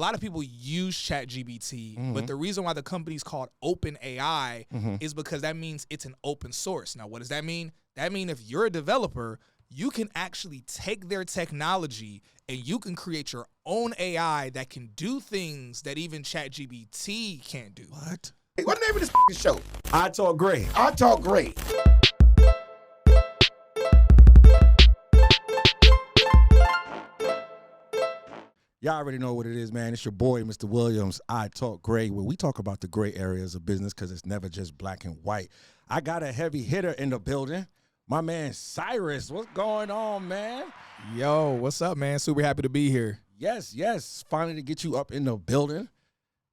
A lot of people use ChatGPT, but the reason why the company's called OpenAI is because that means it's an open source. Now, what does that mean? That means if you're a developer, you can actually take their technology and you can create your own AI that can do things that even ChatGPT can't do. What? Hey, what's the name of this f***ing show? I Talk Great. I Talk Great. Y'all already know what it is, man. It's your boy, Mr. Williams. I Talk Gray, where we talk about the gray areas of business because it's never just black and white. I got a heavy hitter in the building. My man, Cyrus. What's going on, man? Yo, what's up, man? Super happy to be here. Yes. Finally to get you up in the building.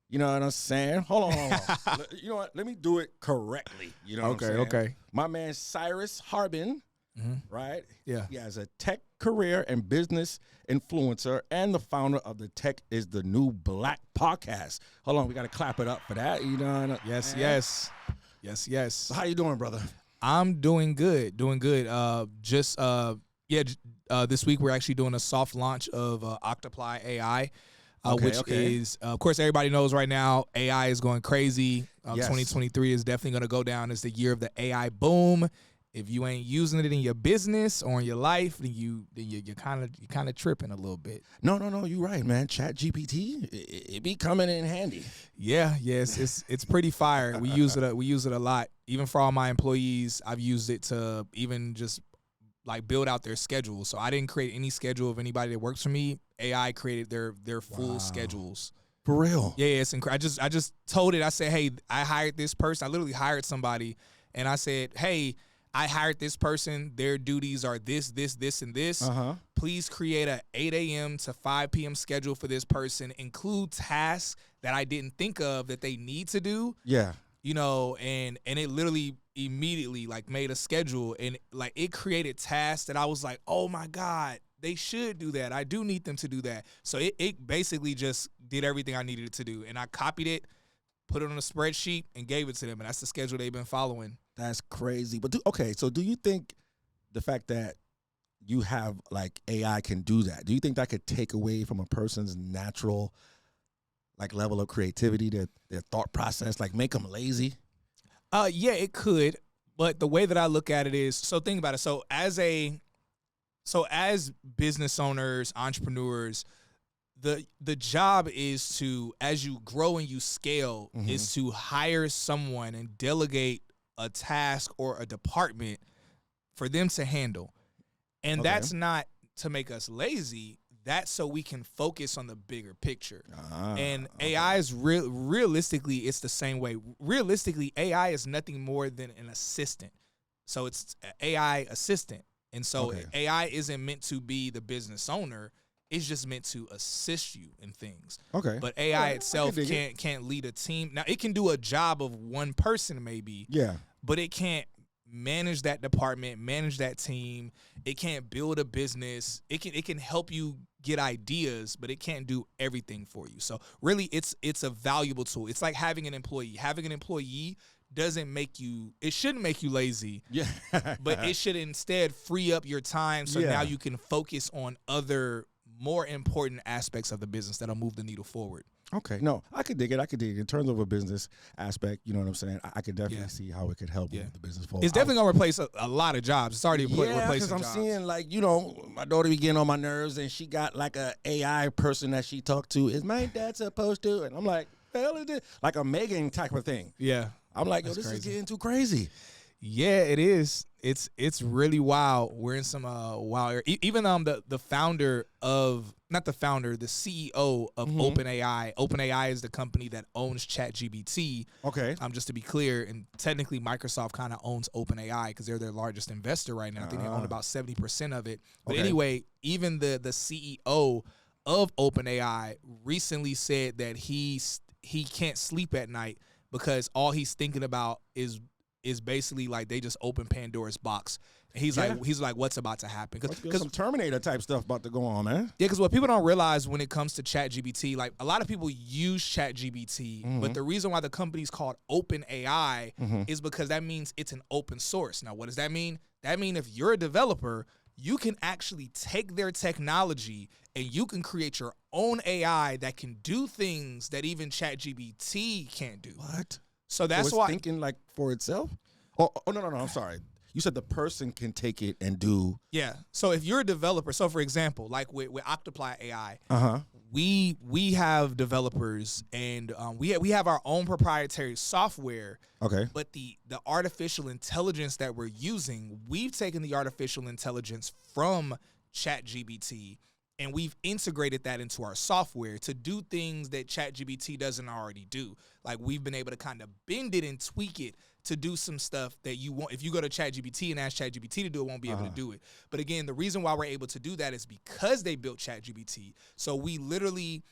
You know what I'm saying? Hold on. You know what? Let me do it correctly. You know what I'm saying? Okay. My man, Cyrus Harbin, right? Yeah. He has a tech career and business influencer and the founder of the Tech is the New Black podcast. Hold on, we got to clap it up for that. You know? Yes. So how you doing, brother? I'm doing good. This week we're actually doing a soft launch of Octoply AI, which is, of course, everybody knows right now AI is going crazy. Yes. 2023 is definitely going to go down as the year of the AI boom. If you ain't using it in your business or in your life, then you're kind of tripping a little bit. No, you're right, man. Chat GPT, it be coming in handy. Yes, it's pretty fire. We use it a lot. Even for all my employees, I've used it to even just like build out their schedule. So I didn't create any schedule of anybody that works for me. AI created their full schedules. For real? Yeah, it's incredible. I just told it. I said, hey, I hired this person. I literally hired somebody, and I said, hey, I hired this person. Their duties are this, and this. Please create a 8 a.m. to 5 p.m. schedule for this person. Include tasks that I didn't think of that they need to do. Yeah. You know, and it literally immediately like made a schedule, and like it created tasks that I was like, oh my God, they should do that. I do need them to do that. So it basically just did everything I needed it to do, and I copied it, put it on a spreadsheet, and gave it to them, and that's the schedule they've been following. That's crazy. But so do you think the fact that you have like AI can do that, do you think that could take away from a person's natural like level of creativity, their thought process, like make them lazy? Yeah, it could. But the way that I look at it is, so think about it. So as business owners, entrepreneurs, the job is to, as you grow and you scale, is to hire someone and delegate a task or a department for them to handle. And that's not to make us lazy. That's so we can focus on the bigger picture. And AI is realistically, it's the same way. Realistically, AI is nothing more than an assistant. So it's an AI assistant. And so AI isn't meant to be the business owner. It's just meant to assist you in things. Okay. But AI itself can't lead a team. Now, it can do a job of one person maybe. Yeah. But it can't manage that department, manage that team. It can't build a business. It can help you get ideas, but it can't do everything for you. So really, it's a valuable tool. It's like having an employee. Having an employee it shouldn't make you lazy. Yeah. But it should instead free up your time so now you can focus on other more important aspects of the business that'll move the needle forward. Okay. No, I could dig it. In terms of a business aspect, you know what I'm saying? I could definitely see how it could help move the business forward. It's definitely going to replace a lot of jobs. It's already replacing jobs. Because I'm seeing, like, you know, my daughter be getting on my nerves, and she got, like, a AI person that she talked to. Is my dad supposed to? And I'm like, the hell is this? Like a Megan type of thing. Yeah. I'm like, this is getting too crazy. Yeah, it is. It's really wild. We're in some wild area. Even the founder of, not the founder, the CEO of OpenAI. OpenAI is the company that owns ChatGPT. Okay. Just to be clear, and technically Microsoft kind of owns OpenAI because they're their largest investor right now. I think they own about 70% of it. But anyway, even the CEO of OpenAI recently said that he can't sleep at night because all he's thinking about is basically like they just open Pandora's box. And he's like, what's about to happen? Because some Terminator type stuff about to go on, man. Yeah, because what people don't realize when it comes to ChatGPT, like a lot of people use ChatGPT, but the reason why the company's called OpenAI is because that means it's an open source. Now, what does that mean? That means if you're a developer, you can actually take their technology and you can create your own AI that can do things that even ChatGPT can't do. What? So that's it's why thinking like for itself. Oh no, I'm sorry. You said the person can take it and do. Yeah. So if you're a developer, so for example, like with Octoply AI, we have developers and we have our own proprietary software. Okay. But the artificial intelligence that we're using, we've taken the artificial intelligence from ChatGPT and we've integrated that into our software to do things that ChatGPT doesn't already do. Like we've been able to kind of bend it and tweak it to do some stuff that you want. If you go to ChatGPT and ask ChatGPT to do it, won't be able to do it. But again, the reason why we're able to do that is because they built ChatGPT. So we literally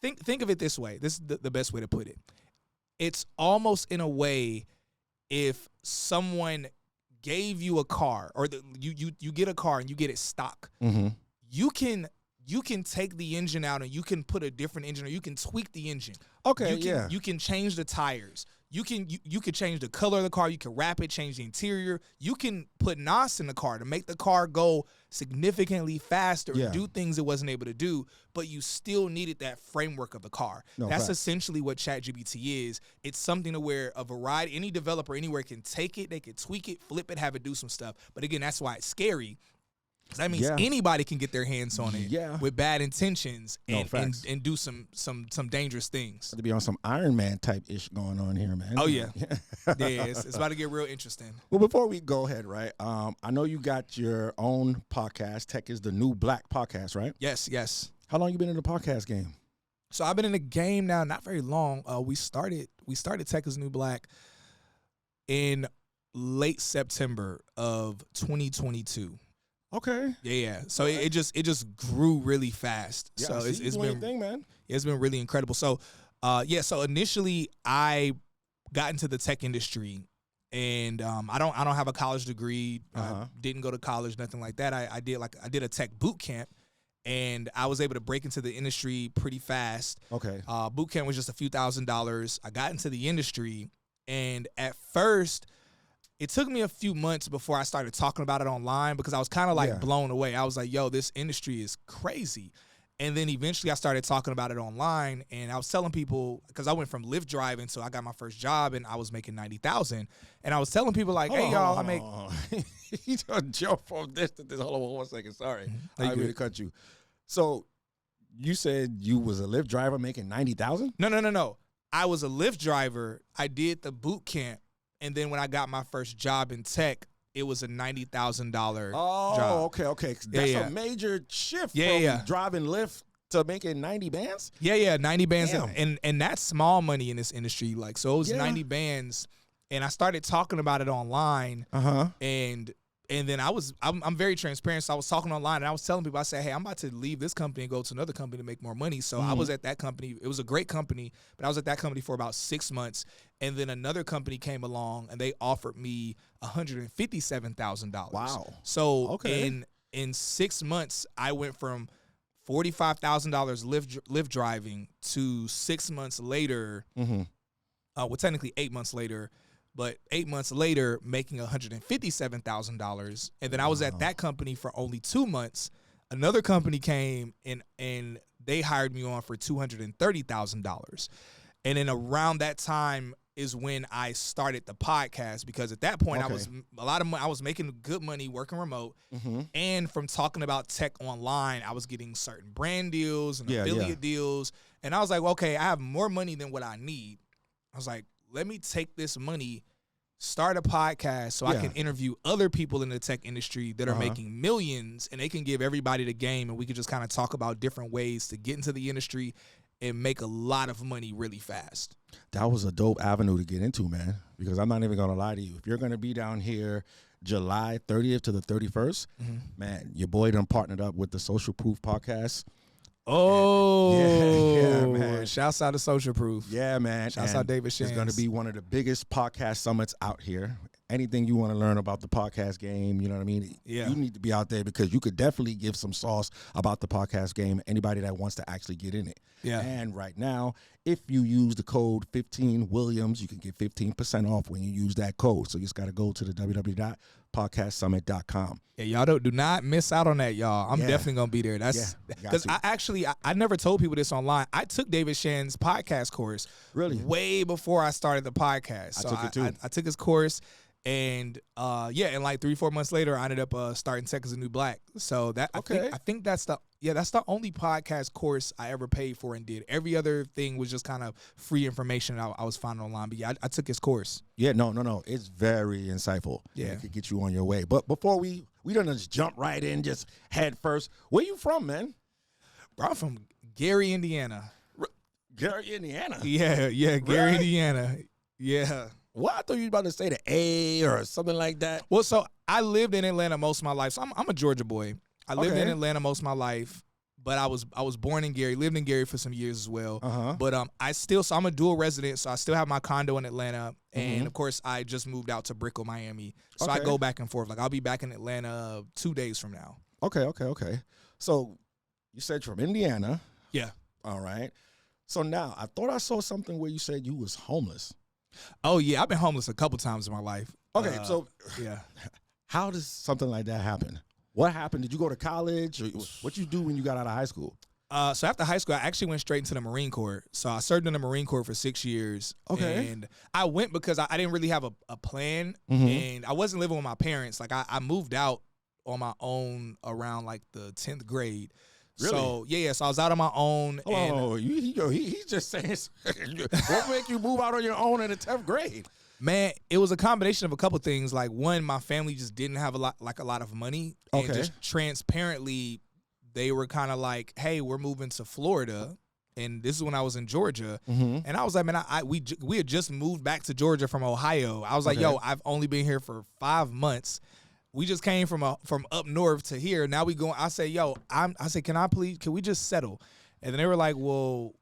think of it this way. This is the best way to put it. It's almost in a way if someone gave you a car or you get a car and you get it stock, you can take the engine out and you can put a different engine or you can tweak the engine. Okay, You can change the tires. You could change the color of the car. You can wrap it, change the interior. You can put NOS in the car to make the car go significantly faster and do things it wasn't able to do, but you still needed that framework of the car. That's essentially what ChatGPT is. It's something to where a variety, any developer anywhere can take it, they can tweak it, flip it, have it do some stuff. But again, that's why it's scary. That means anybody can get their hands on it with bad intentions and do some dangerous things. To be on some Iron Man type ish going on here, man. Oh yeah, it's about to get real interesting. Well, before we go ahead, right? I know you got your own podcast. Tech is the New Black podcast, right? Yes. How long you been in the podcast game? So I've been in the game now, not very long. We started Tech is New Black in late September of 2022. Okay. Yeah. So it just grew really fast. Yeah, so it's been thing, man. It's been really incredible. So so initially I got into the tech industry and I don't have a college degree. I didn't go to college, nothing like that. I did a tech boot camp and I was able to break into the industry pretty fast. Okay. Boot camp was just a few $1,000s. I got into the industry and at first it took me a few months before I started talking about it online because I was kind of like blown away. I was like, yo, this industry is crazy. And then eventually I started talking about it online and I was telling people, because I went from Lyft driving, so I got my first job and I was making $90,000. And I was telling people like, hey, y'all, I make. You don't jump from this to this. Hold on 1 second. Sorry. I didn't mean to cut you. So you said you was a Lyft driver making $90,000? No. I was a Lyft driver. I did the boot camp. And then when I got my first job in tech, it was a $90,000 job. Oh, okay. That's a major shift from driving Lyft to making 90 bands? Yeah, 90 bands. And that's small money in this industry. Like, so it was 90 bands. And I started talking about it online. And then I'm very transparent. So I was talking online and I was telling people, I said, hey, I'm about to leave this company and go to another company to make more money. So I was at that company. It was a great company, but I was at that company for about 6 months. And then another company came along and they offered me $157,000. Wow. So in 6 months, I went from $45,000 Lyft driving to 6 months later, well, technically 8 months later, but 8 months later, making $157,000. And then I was at that company for only 2 months. Another company came and they hired me on for $230,000. And then around that time is when I started the podcast, because at that point I was I was making good money working remote, and from talking about tech online, I was getting certain brand deals and affiliate deals, and I was like, well, okay, I have more money than what I need. I was like, let me take this money, start a podcast so I can interview other people in the tech industry that are making millions, and they can give everybody the game, and we could just kind of talk about different ways to get into the industry and make a lot of money really fast. That was a dope avenue to get into, man, because I'm not even going to lie to you. If you're going to be down here July 30th to the 31st, man, your boy done partnered up with the Social Proof podcast. Oh, yeah, man. Shouts out to Social Proof. Yeah, man. Shouts out David Shan. It's going to be one of the biggest podcast summits out here. Anything you want to learn about the podcast game, you know what I mean? Yeah. You need to be out there because you could definitely give some sauce about the podcast game, anybody that wants to actually get in it. Yeah. And right now, if you use the code 15Williams, you can get 15% off when you use that code. So you just got to go to the podcastsummit.com. Yeah, y'all do not miss out on that, y'all. I'm Yeah. definitely gonna be there. That's because I never told people this online. I took David Shan's podcast course Really? way before I started the podcast. So I took it too. I took his course, and and like 3-4 months later, I ended up starting Tech as a New Black. So that I think that's the only podcast course I ever paid for and did. Every other thing was just kind of free information I was finding online. But yeah, I took his course. Yeah, no. It's very insightful. Yeah. It could get you on your way. But before we don't just jump right in, just head first. Where you from, man? Bro, I'm from Gary, Indiana. Gary, Indiana? Yeah, Gary, Really? Indiana. Yeah. Well, I thought you were about to say the A or something like that. Well, so I lived in Atlanta most of my life. So I'm a Georgia boy. I lived in Atlanta most of my life, but I was born in Gary, lived in Gary for some years as well. But so I'm a dual resident, so I still have my condo in Atlanta, and of course I just moved out to Brickell, Miami. So I go back and forth. Like I'll be back in Atlanta 2 days from now. Okay. So you said you're from Indiana. Yeah. All right. So now I thought I saw something where you said you was homeless. Oh yeah, I've been homeless a couple times in my life. Okay, so yeah. How does something like that happen? What happened? Did you go to college? Or what you do when you got out of high school? So after high school, I actually went straight into the Marine Corps. So I served in the Marine Corps for 6 years. Okay. And I went because I didn't really have a plan, and I wasn't living with my parents. Like I moved out on my own around like the 10th grade. Really? So yeah. So I was out on my own. Oh, he's just saying. What make you move out on your own in the 10th grade? Man, it was a combination of a couple things. Like one, my family just didn't have a lot of money, and just transparently, they were kind of like, "Hey, we're moving to Florida," and this is when I was in Georgia, and I was like, "Man, we had just moved back to Georgia from Ohio." I was like, "Yo, I've only been here for 5 months. We just came from up north to here. Now we going." I say, "Yo, I said, can we just settle?" And then they were like, "Well,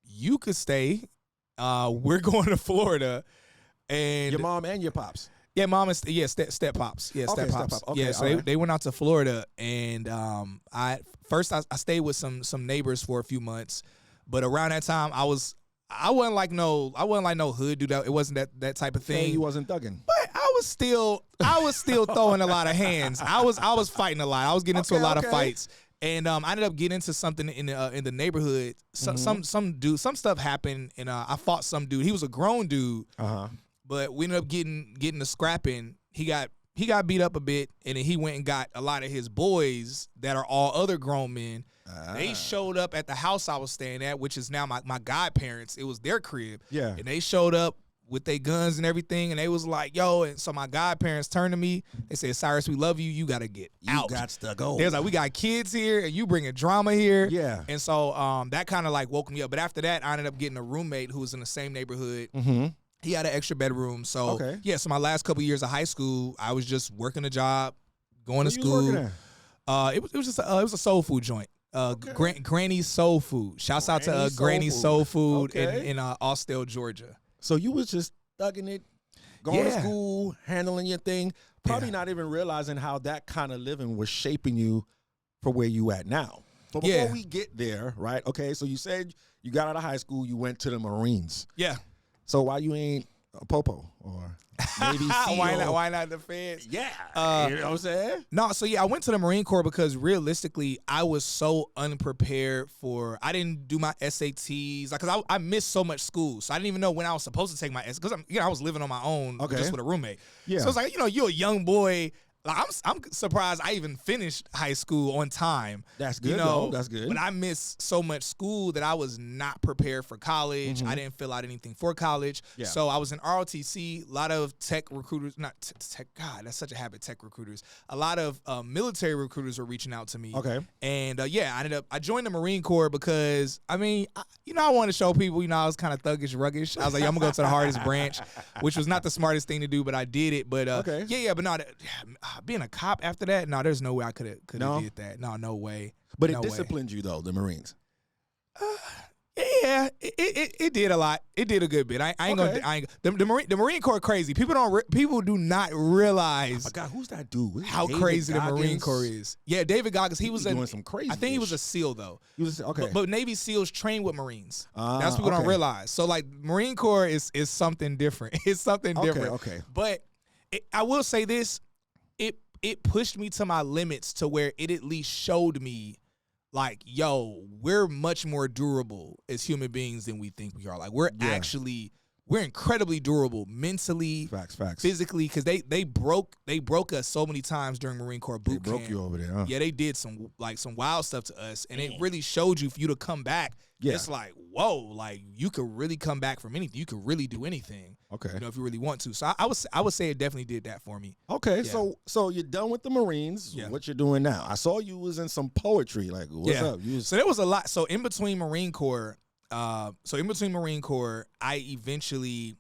you could stay. We're going to Florida." And your mom and your pops. Yeah, mom and step pops. Yeah, step pops. Okay, yeah, so they went out to Florida, and I stayed with some neighbors for a few months, but around that time I wasn't like no hood dude. It wasn't that type of thing. You wasn't thugging. But I was still throwing a lot of hands. I was fighting a lot. I was getting into a lot of fights. And I ended up getting into something in the neighborhood. Some dude, some stuff happened, and I fought some dude. He was a grown dude, but we ended up getting to scrapping. He got beat up a bit, and then he went and got a lot of his boys that are all other grown men. They showed up at the house I was staying at, which is now my godparents. It was their crib. Yeah, and they showed up with their guns and everything, and they was like, "Yo," and so my godparents turned to me. They said, "Cyrus, we love you. You gotta get out. You got to go." They was like, "We got kids here, and you bringing drama here." Yeah. And so that kind of like woke me up. But after that, I ended up getting a roommate who was in the same neighborhood. He had an extra bedroom. So so my last couple years of high school, I was just working a job, going to school. It was a soul food joint. Granny's Soul Food. Shouts out to Granny's Soul Food in Austell, Georgia. So you was just thugging it, going to school, handling your thing, probably not even realizing how that kind of living was shaping you for where you at now. But before we get there, right? Okay, so you said you got out of high school, you went to the Marines. Yeah. So why you ain't a popo or maybe why not the feds? Yeah. You know what I'm saying? No, so I went to the Marine Corps because realistically, I was so unprepared I didn't do my SATs, like, cause I missed so much school, so I didn't even know when I was supposed to take my SATs, because I was living on my own, just with a roommate. Yeah. So it's like, you're a young boy. Like I'm surprised I even finished high school on time. That's good, though. That's good. But I missed so much school that I was not prepared for college. I didn't fill out anything for college. Yeah. So I was in ROTC. A lot of tech recruiters, not tech. God, that's such a habit. Tech recruiters. A lot of military recruiters were reaching out to me. Okay. And I joined the Marine Corps because I wanted to show people. I was kind of thuggish, ruggish. I was like, I'm gonna go to the hardest branch, which was not the smartest thing to do, but I did it. But but no. Being a cop after that, no, there's no way I could have did that. No way. But it disciplined you though, the Marines. Yeah, it did a lot. It did a good bit. The Marine Corps crazy. People do not realize. Oh my God, who's that dude? How crazy the Marine Corps is. Yeah, David Goggins. He was doing some crazy. I think he was a SEAL though. He was okay. But Navy SEAls train with Marines. That's what people don't realize. So like Marine Corps is something different. It's something different. Okay. But I will say this, it pushed me to my limits to where it at least showed me like, yo, we're much more durable as human beings than we think we are. Like we're incredibly durable mentally, Facts. physically, because they broke us so many times during Marine Corps boot camp. They broke you over there, huh? Yeah, they did some wild stuff to us, and it really showed you for you to come back. Yeah. It's like, whoa, like you could really come back from anything. You could really do anything. Okay. You know, if you really want to. So I would say it definitely did that for me. Okay, Yeah. so you're done with the Marines. Yeah. What you're doing now? I saw you was in some poetry. Like, what's up? So there was a lot. So in between Marine Corps, I eventually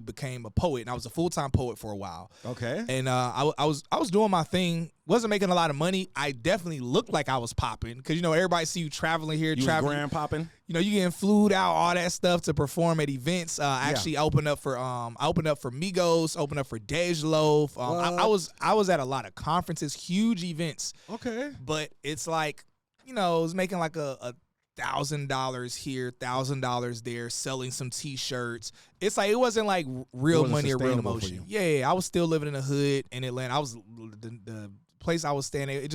became a poet, and I was a full-time poet for a while. Okay. And I was doing my thing. Wasn't making a lot of money. I definitely looked like I was popping because everybody see you traveling here, You traveling. was grand popping. You getting flued out, all that stuff to perform at events. I actually opened up for Migos, opened up for Dej Loaf. I was at a lot of conferences, huge events. Okay. But it's like, it was making like a $1,000 here, $1,000 there, selling some T-shirts. It's like it wasn't like real money or real emotion. Yeah, I was still living in the hood in Atlanta. I was the place I was staying at.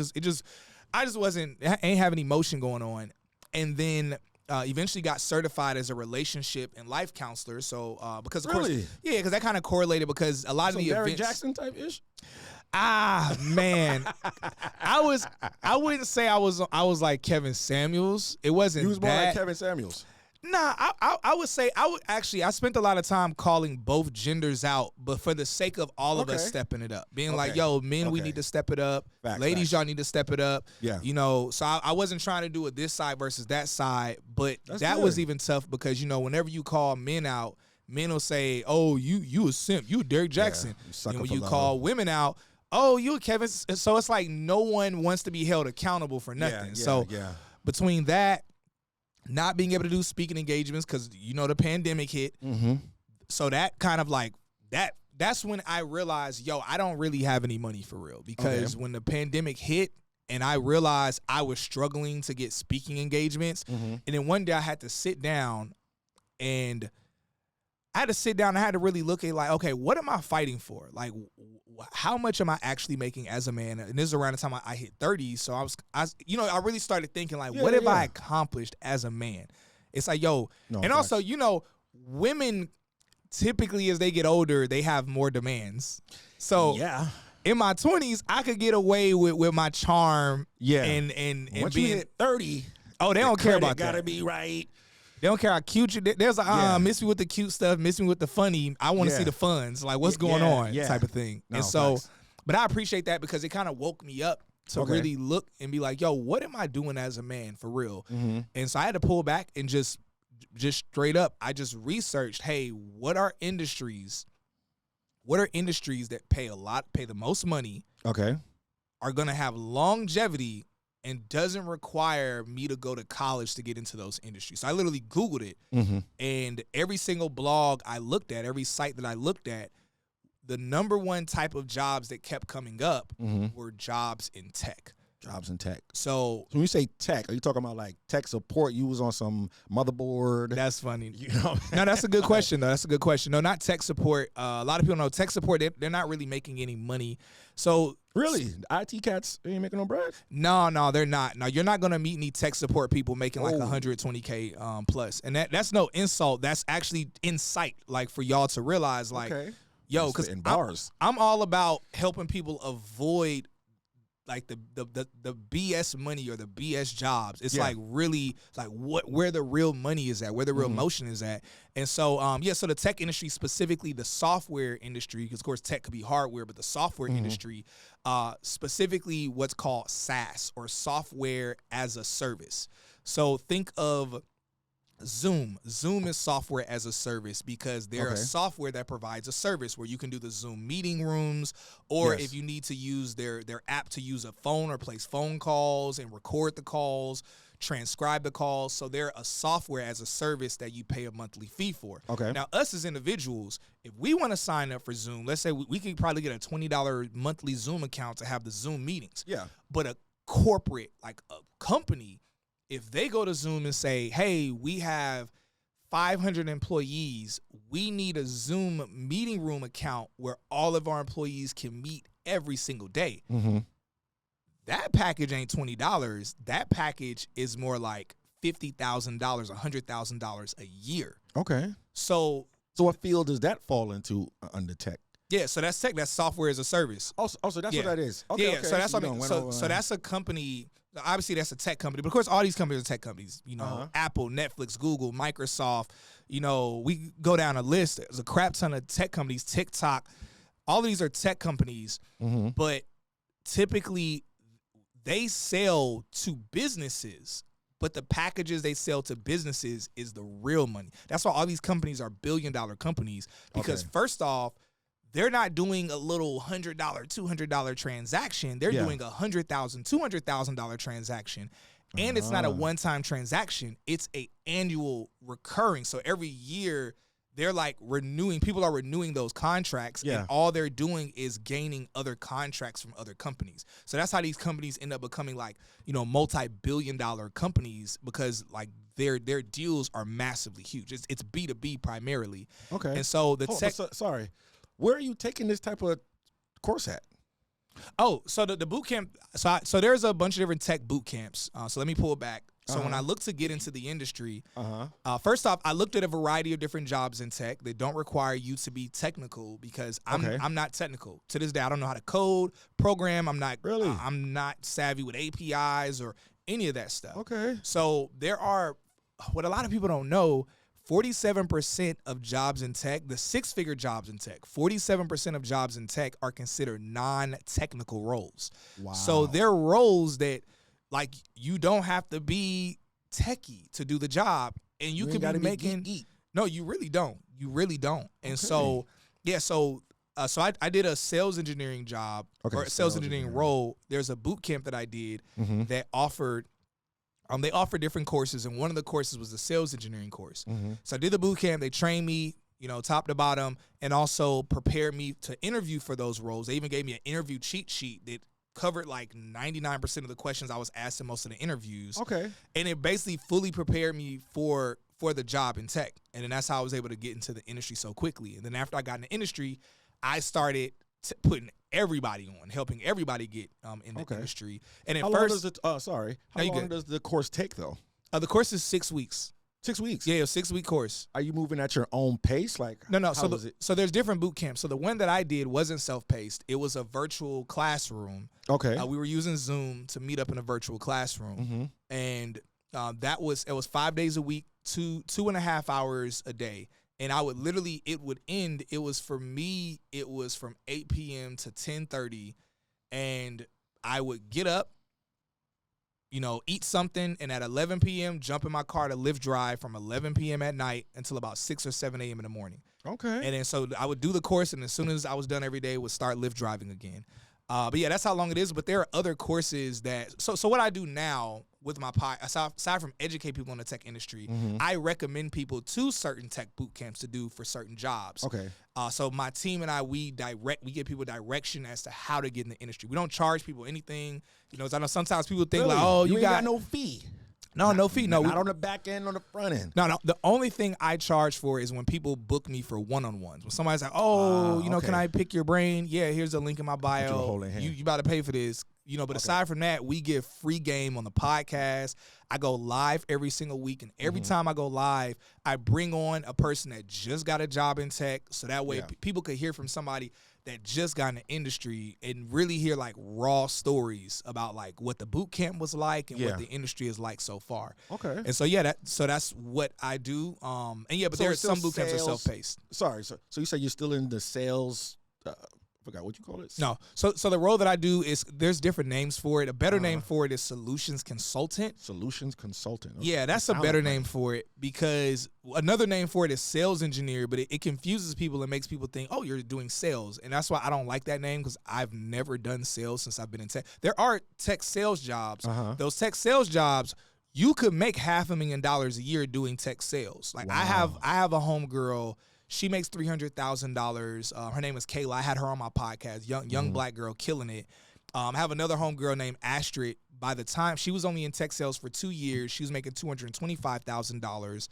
I ain't have any emotion going on. And then eventually got certified as a relationship and life counselor. So because of course, because that kind of correlated because a lot of the Barry events. Jackson type ish. Ah, man. I wouldn't say I was like Kevin Samuels. It wasn't You was more that. like Kevin Samuels. Nah, I would say I spent a lot of time calling both genders out, but for the sake of all of us stepping it up. Being like, yo, men, we need to step it up. Ladies, y'all need to step it up. Yeah. So I wasn't trying to do it this side versus that side, but that was even tough because, whenever you call men out, men will say, oh, you a simp, you a Derrick Jackson. And when you call women out, oh, you a Kevin. So it's like no one wants to be held accountable for nothing. Between that, not being able to do speaking engagements because the pandemic hit. Mm-hmm. So that kind of like that's when I realized, yo, I don't really have any money for real because when the pandemic hit and I realized I was struggling to get speaking engagements, and then one day I had to sit down and I had to really look at like, okay, what am I fighting for? Like, how much am I actually making as a man? And this is around the time I hit 30. So I really started thinking like, what have I accomplished as a man? It's like, yo, also, women typically as they get older, they have more demands. So in my 20s, I could get away with my charm. Yeah. And once being you hit 30, they don't care about that. Gotta be right. They don't care how cute you. There's miss me with the cute stuff, miss me with the funny. I want to see the funds, like what's going on, type of thing. No, and so, but I appreciate that because it kind of woke me up to really look and be like, yo, what am I doing as a man for real? Mm-hmm. And so I had to pull back and just straight up, I just researched, hey, what are industries that pay the most money? Okay, are gonna have longevity and doesn't require me to go to college to get into those industries. So I literally Googled it, and every single blog I looked at, every site that I looked at, the number one type of jobs that kept coming up were jobs in tech. Jobs in tech. So when you say tech, are you talking about like tech support? You was on some motherboard? That's funny. No, that's a good question, though. That's a good question. No, not tech support. A lot of people know tech support, they're not really making any money. So really? IT cats ain't making no bread? No, they're not. No, you're not going to meet any tech support people making like $120K plus. And that's no insult. That's actually insight, like for y'all to realize, like, yo, because I'm all about helping people avoid like the BS money or the BS jobs. It's like really like where the real money is at, where the real motion is at. And so so the tech industry, specifically the software industry, because of course tech could be hardware, but the software industry, specifically what's called SaaS or software as a service. So think of Zoom. Zoom is software as a service because they're a software that provides a service where you can do the Zoom meeting rooms, or if you need to use their app to use a phone or place phone calls and record the calls, transcribe the calls. So they're a software as a service that you pay a monthly fee for. Okay. Now, us as individuals, if we want to sign up for Zoom, let's say we could probably get a $20 monthly Zoom account to have the Zoom meetings. Yeah. But a corporate, like a company, if they go to Zoom and say, hey, we have 500 employees, we need a Zoom meeting room account where all of our employees can meet every single day. Mm-hmm. That package ain't $20. That package is more like $50,000, $100,000 a year. Okay. So what field does that fall into under tech? yeah, so that's tech. That's software as a service. Also, that's what that is. Okay, Yeah, okay. so that's you what I mean. went So, over, so that's a company. Obviously, that's a tech company. But of course, all these companies are tech companies. You know, Apple, Netflix, Google, Microsoft. You know, we go down a list. There's a crap ton of tech companies. TikTok. All of these are tech companies. Mm-hmm. But typically, they sell to businesses. But the packages they sell to businesses is the real money. That's why all these companies are billion-dollar companies. Because first off, they're not doing a little $100, $200 transaction. They're doing a $100,000, $200,000 transaction. And it's not a one-time transaction. It's a annual recurring. So every year, they're like renewing. People are renewing those contracts. Yeah. And all they're doing is gaining other contracts from other companies. So that's how these companies end up becoming like, you know, multi-billion-dollar companies because like their deals are massively huge. It's B2B primarily. Okay. And so the tech. Sorry. Where are you taking this type of course at? Oh, so the boot camp. So there's a bunch of different tech boot camps. So let me pull it back. So when I look to get into the industry, first off, I looked at a variety of different jobs in tech that don't require you to be technical because I'm not technical. To this day, I don't know how to code, program. I'm not savvy with APIs or any of that stuff. Okay. So there are what a lot of people don't know. 47% of jobs in tech, the six-figure jobs in tech, 47% of jobs in tech are considered non-technical roles. Wow. So they're roles that, like, you don't have to be techie to do the job, and you could be making. No, you really don't. You really don't. And so, yeah. So I did a sales engineering job or a sales engineering role. There's a boot camp that I did that offered. They offered different courses, and one of the courses was the sales engineering course. So I did the boot camp. They trained me, you know, top to bottom, and also prepared me to interview for those roles. They even gave me an interview cheat sheet that covered like 99% of the questions I was asked in most of the interviews. Okay. And it basically fully prepared me for the job in tech. And then that's how I was able to get into the industry so quickly. And then after I got in the industry, I started putting everybody on, helping everybody get in the industry. And at how long does it? How long does the course take though? The course is 6 weeks. 6 weeks. Yeah, a 6-week course. Are you moving at your own pace? Like no. So there's different boot camps. So the one that I did wasn't self-paced. It was a virtual classroom. Okay. We were using Zoom to meet up in a virtual classroom, and it was 5 days a week, 2.5 hours a day. And I would literally, it would end. It was for me. It was from 8 p.m. to 10:30, and I would get up, you know, eat something, and at 11 p.m. jump in my car to Lyft drive from 11 p.m. at night until about 6 or 7 a.m. in the morning. Okay. And then so I would do the course, and as soon as I was done every day, would start Lyft driving again. But yeah, that's how long it is. But there are other courses that. So what I do now with my aside from educate people in the tech industry, I recommend people to certain tech boot camps to do for certain jobs. Okay. So my team and I, we give people direction as to how to get in the industry. We don't charge people anything. You know, 'cause I know sometimes people think like, oh, you ain't got no fee. No fee. No, not on the back end, on the front end. No. The only thing I charge for is when people book me for one-on-ones. When somebody's like, "Oh, can I pick your brain? Yeah, here's a link in my bio. You about to pay for this." You know, but aside from that, we give free game on the podcast. I go live every single week, and every time I go live, I bring on a person that just got a job in tech, so that way people could hear from somebody that just got in the industry and really hear like raw stories about like what the boot camp was like and what the industry is like so far. Okay. And so that's what I do. But there are some boot camps that are self-paced. Sorry, so you say you're still in the sales. I forgot what you call it. No. So the role that I do is there's different names for it. A better name for it is solutions consultant. Solutions consultant. Okay. Yeah, that's a better name for it because another name for it is sales engineer, but it confuses people and makes people think, oh, you're doing sales. And that's why I don't like that name because I've never done sales since I've been in tech. There are tech sales jobs. Those tech sales jobs, you could make $500,000 a year doing tech sales. Like I have a homegirl. She makes $300,000. Her name is Kayla. I had her on my podcast. Young black girl, killing it. I have another homegirl named Astrid. By the time she was only in tech sales for 2 years, she was making $225,000.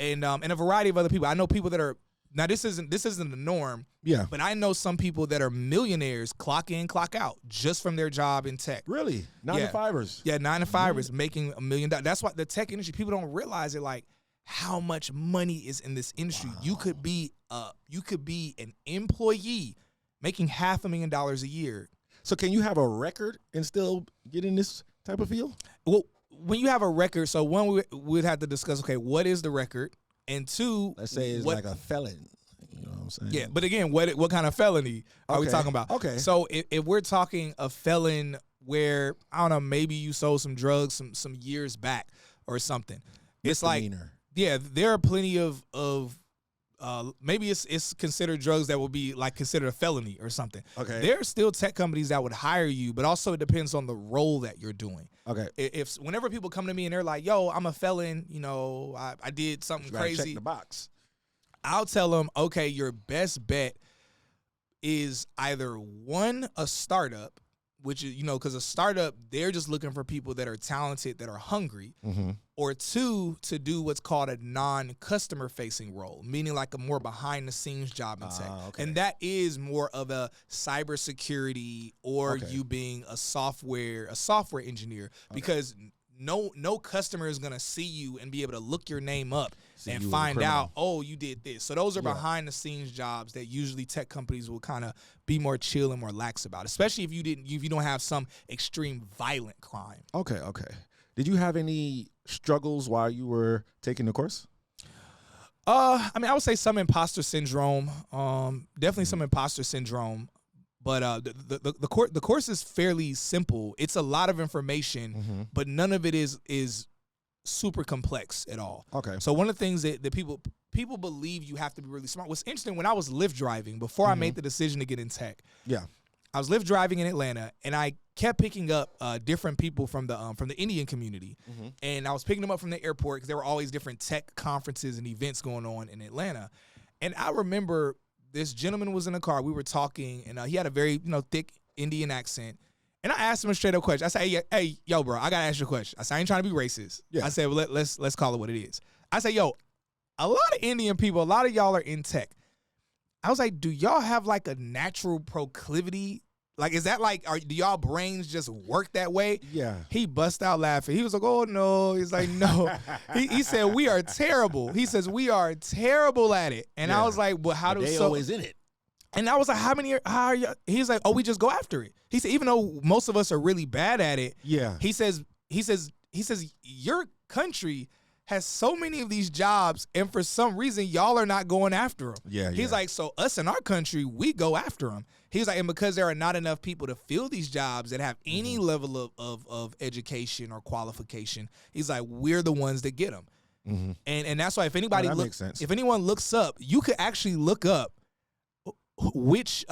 and a variety of other people. I know people that are now. This isn't the norm. Yeah. But I know some people that are millionaires, clock in, clock out, just from their job in tech. Really? 9-to-5ers? Yeah, 9-to-5ers making $1 million. That's why the tech industry, people don't realize it, like how much money is in this industry. Wow. You could be an employee making $500,000 a year. So can you have a record and still get in this type of field? Well, when you have a record, so one, we'd have to discuss, okay, what is the record? And two, Let's say it's like a felon. You know what I'm saying? Yeah, but again, what kind of felony are we talking about? Okay. So if we're talking a felon where, I don't know, maybe you sold some drugs some years back or something. It's like, yeah, there are plenty of maybe it's considered drugs that would be like considered a felony or something. Okay. There are still tech companies that would hire you, but also it depends on the role that you're doing. Okay. If whenever people come to me and they're like, yo, I'm a felon, you know, I did something crazy. Check the box. I'll tell them, okay, your best bet is either one, a startup, which is, you know, because a startup, they're just looking for people that are talented, that are hungry, or two, to do what's called a non-customer facing role, meaning like a more behind the scenes job in tech. Okay. And that is more of a cybersecurity or you being a software engineer, because no customer is going to see you and be able to look your name up and find out, oh, you did this. So those are behind the scenes jobs that usually tech companies will kind of be more chill and more lax about, especially if you don't have some extreme violent crime. Okay. Did you have any struggles while you were taking the course? I mean, I would say some imposter syndrome. Definitely some imposter syndrome. But the course is fairly simple. It's a lot of information, but none of it is super complex at all. Okay. So one of the things that people believe you have to be really smart. What's interesting, when I was Lyft driving, before I made the decision to get in tech, I was Lyft driving in Atlanta, and I kept picking up different people from the Indian community, and I was picking them up from the airport because there were always different tech conferences and events going on in Atlanta. And I remember this gentleman was in a car. We were talking, and he had a very thick Indian accent. And I asked him a straight up question. I said, hey, yo, bro, I gotta ask you a question. I said, I ain't trying to be racist. I said, well, let's call it what it is. I said, yo, a lot of Indian people, a lot of y'all are in tech. I was like, do y'all have like a natural proclivity? Like, is that like, do y'all brains just work that way? Yeah. He bust out laughing. He was like, oh, no. He's like, no. he said, we are terrible. He says, we are terrible at it. And I was like, well, how do they always in it? And I was like, how are you? He's like, oh, we just go after it. He said, even though most of us are really bad at it. Yeah. He says, your country has so many of these jobs, and for some reason, y'all are not going after them. Yeah. He's like, so us in our country, we go after them. He's like, and because there are not enough people to fill these jobs that have any level of education or qualification, he's like, we're the ones that get them. And that's why if anybody makes sense. if anyone looks up, you could actually look up which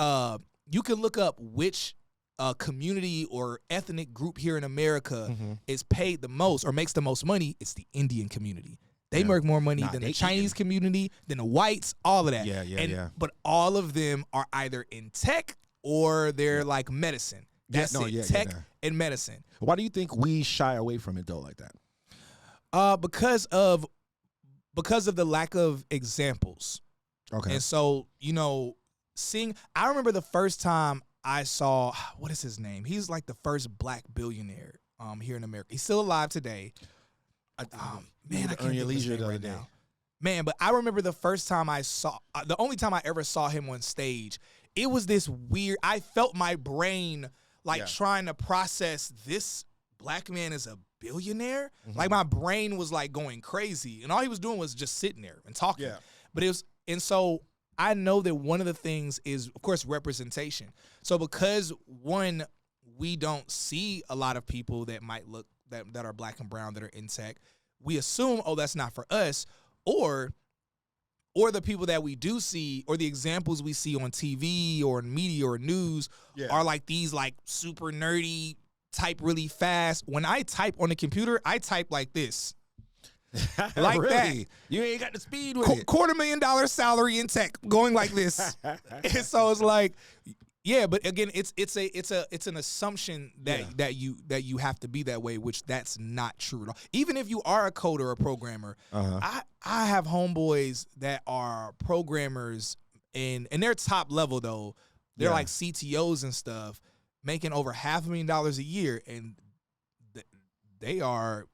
community or ethnic group here in America is paid the most or makes the most money. It's the Indian community. They make more money than the Chinese community, than the whites, all of that. Yeah. But all of them are either in tech or they're like medicine. That's tech and medicine. Why do you think we shy away from it though like that? Because of the lack of examples. Okay. And so, I remember the first time I saw, what is his name? He's like the first black billionaire here in America. He's still alive today. I can't think of his name right now. Man, but I remember the first time the only time I ever saw him on stage, it was this weird, I felt my brain trying to process this black man is a billionaire. Like my brain was like going crazy, and all he was doing was just sitting there and talking. Yeah. But and so I know that one of the things is, of course, representation. So because one, we don't see a lot of people that might look that are black and brown that are in tech, we assume, oh, that's not for us, or the people that we do see, or the examples we see on TV or in media or news are like these like super nerdy, type really fast. When I type on the computer, I type like this. Like really? that. You ain't got the speed with it. $250,000 salary in tech going like this. And so it's like, Yeah, but again, it's an assumption that you have to be that way, which that's not true at all. Even if you are a coder or a programmer, I have homeboys that are programmers and they're top level though. They're like CTOs and stuff, making over $500,000 a year, and they are.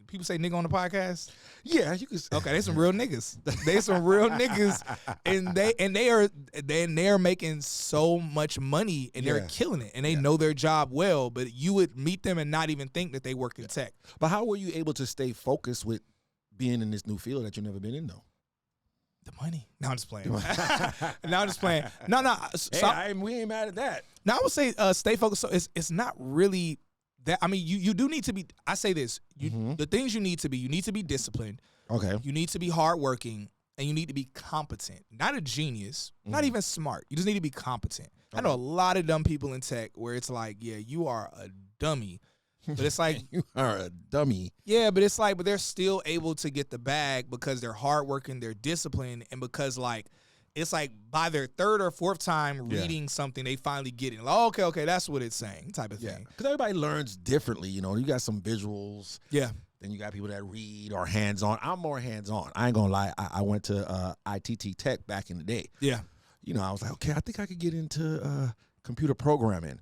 People say nigga on the podcast. Yeah, you can. Okay, they some real niggas. They some real niggas, and they are making so much money, and they're killing it, and they know their job well. But you would meet them and not even think that they work in tech. But how were you able to stay focused with being in this new field that you've never been in though? The money. No, I'm just playing. No, I'm just playing. No. So hey, we ain't mad at that. Now I would say stay focused. So it's not really that. I mean, you do need to be. I say this. The things you need to be disciplined. Okay. You need to be hardworking, and you need to be competent. Not a genius, not even smart. You just need to be competent. Okay. I know a lot of dumb people in tech where it's like, yeah, you are a dummy. But it's like you are a dummy. Yeah, but it's like, but they're still able to get the bag because they're hardworking, they're disciplined, and because like it's like by their third or fourth time reading something, they finally get it. Like, okay, that's what it's saying, type of thing. Because everybody learns differently. You know, you got some visuals. Yeah. Then you got people that read or hands-on. I'm more hands-on. I ain't gonna lie. I went to ITT Tech back in the day. Yeah. You know, I was like, okay, I think I could get into computer programming.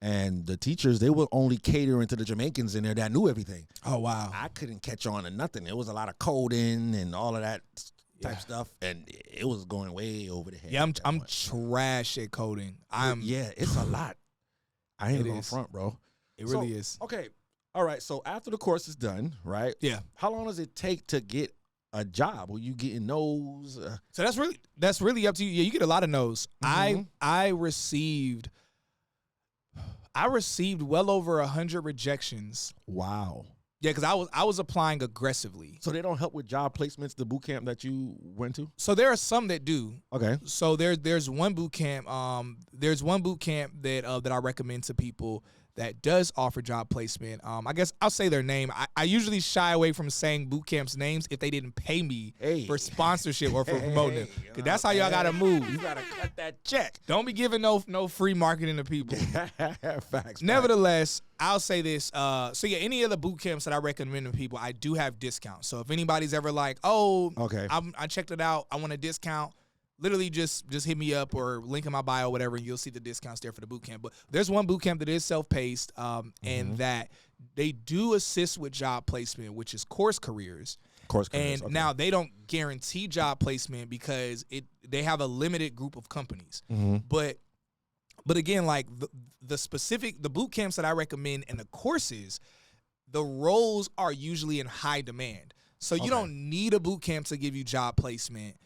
And the teachers, they were only catering to the Jamaicans in there that knew everything. Oh, wow. I couldn't catch on to nothing. There was a lot of coding and all of that type stuff, and it was going way over the head. Yeah, I'm trash at coding. It's a lot. I ain't going front, bro. It really is. Okay, all right. So after the course is done, right? Yeah. How long does it take to get a job? Were you getting no's? So that's really up to you. Yeah, you get a lot of no's. I received well over 100 rejections. Wow. Yeah, because I was applying aggressively. So they don't help with job placements, the boot camp that you went to? So there are some that do. Okay. So there's one boot camp. There's one boot camp that I recommend to people that does offer job placement. I guess I'll say their name. I usually shy away from saying boot camp's names if they didn't pay me for sponsorship or for promoting them. Because that's how y'all got to move. You got to cut that check. Don't be giving no free marketing to people. Facts. Nevertheless, I'll say this. So yeah, any of the boot camps that I recommend to people, I do have discounts. So if anybody's ever like, okay, I checked it out, I want a discount, literally just hit me up or link in my bio or whatever, and you'll see the discounts there for the boot camp. But there's one boot camp that is self-paced, and that they do assist with job placement, which is Course Careers. And now they don't guarantee job placement because they have a limited group of companies. But again, like the boot camps that I recommend and the courses, the roles are usually in high demand. So you don't need a boot camp to give you job placement.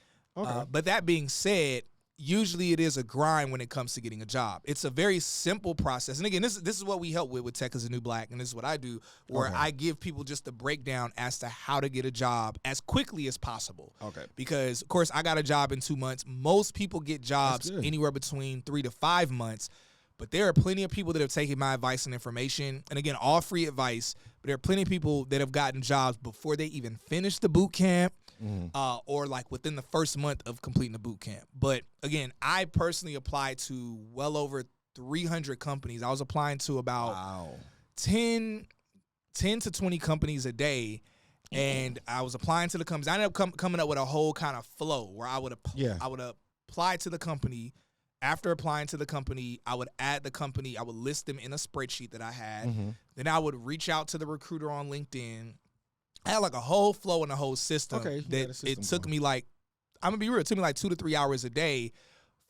But that being said, usually it is a grind when it comes to getting a job. It's a very simple process. And again, this is what we help with Tech as a New Black, and this is what I do, where I give people just a breakdown as to how to get a job as quickly as possible. Because, of course, I got a job in 2 months. Most people get jobs anywhere between 3 to 5 months. But there are plenty of people that have taken my advice and information. And again, all free advice. But there are plenty of people that have gotten jobs before they even finish the boot camp. Or like within the first month of completing the boot camp. But again, I personally applied to well over 300 companies. I was applying to about 10 to 20 companies a day. And I was applying to the companies. I ended up coming up with a whole kind of flow where I would apply to the company. After applying to the company, I would add the company. I would list them in a spreadsheet that I had. Then I would reach out to the recruiter on LinkedIn. I had like a whole flow and a whole system it took me like, I'm gonna be real, it took me like 2 to 3 hours a day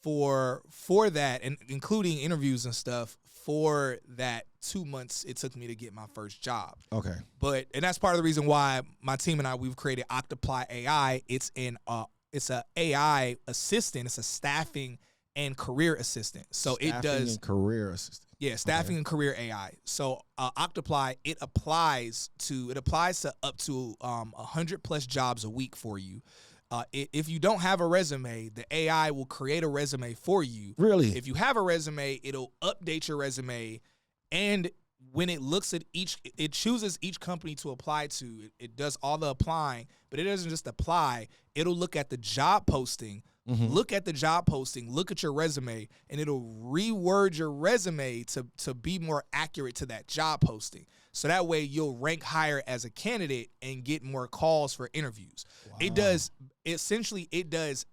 for that, and including interviews and stuff for that 2 months it took me to get my first job. And that's part of the reason why my team and I, we've created Octoply AI. It's a AI assistant. It's a staffing and career assistant. So it does career assistant. Yeah, staffing and career AI. So Octoply, it applies to up to 100+ jobs a week for you. If you don't have a resume, the AI will create a resume for you. Really? If you have a resume, it'll update your resume, and when it looks at it chooses each company to apply to. It does all the applying, but it doesn't just apply. It'll look at the job posting, look at your resume, and it'll reword your resume to be more accurate to that job posting. So that way you'll rank higher as a candidate and get more calls for interviews. Wow. It does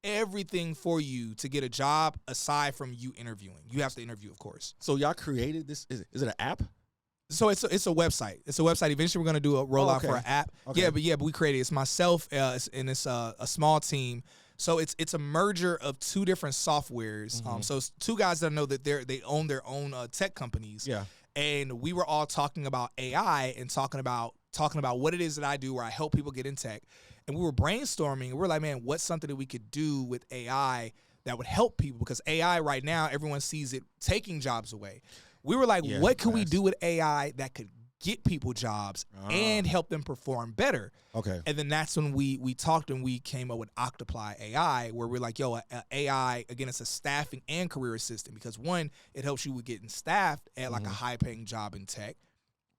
everything for you to get a job aside from you interviewing. You have to interview, of course. So y'all created this? Is it an app? So it's a website. It's a website. Eventually, we're gonna do a rollout for an app. Okay. Yeah, but we created it. It's myself, and it's a small team. So it's a merger of two different softwares. So it's two guys that know that they own their own tech companies. Yeah. And we were all talking about AI and talking about what it is that I do, where I help people get in tech. And we were brainstorming, and we're like, man, what's something that we could do with AI that would help people? Because AI right now, everyone sees it taking jobs away. We were like, what could we do with AI that could get people jobs and help them perform better? Okay. And then that's when we talked and we came up with Octoply AI, where we're like, AI, again, it's a staffing and career assistant, because one, it helps you with getting staffed at like a high paying job in tech.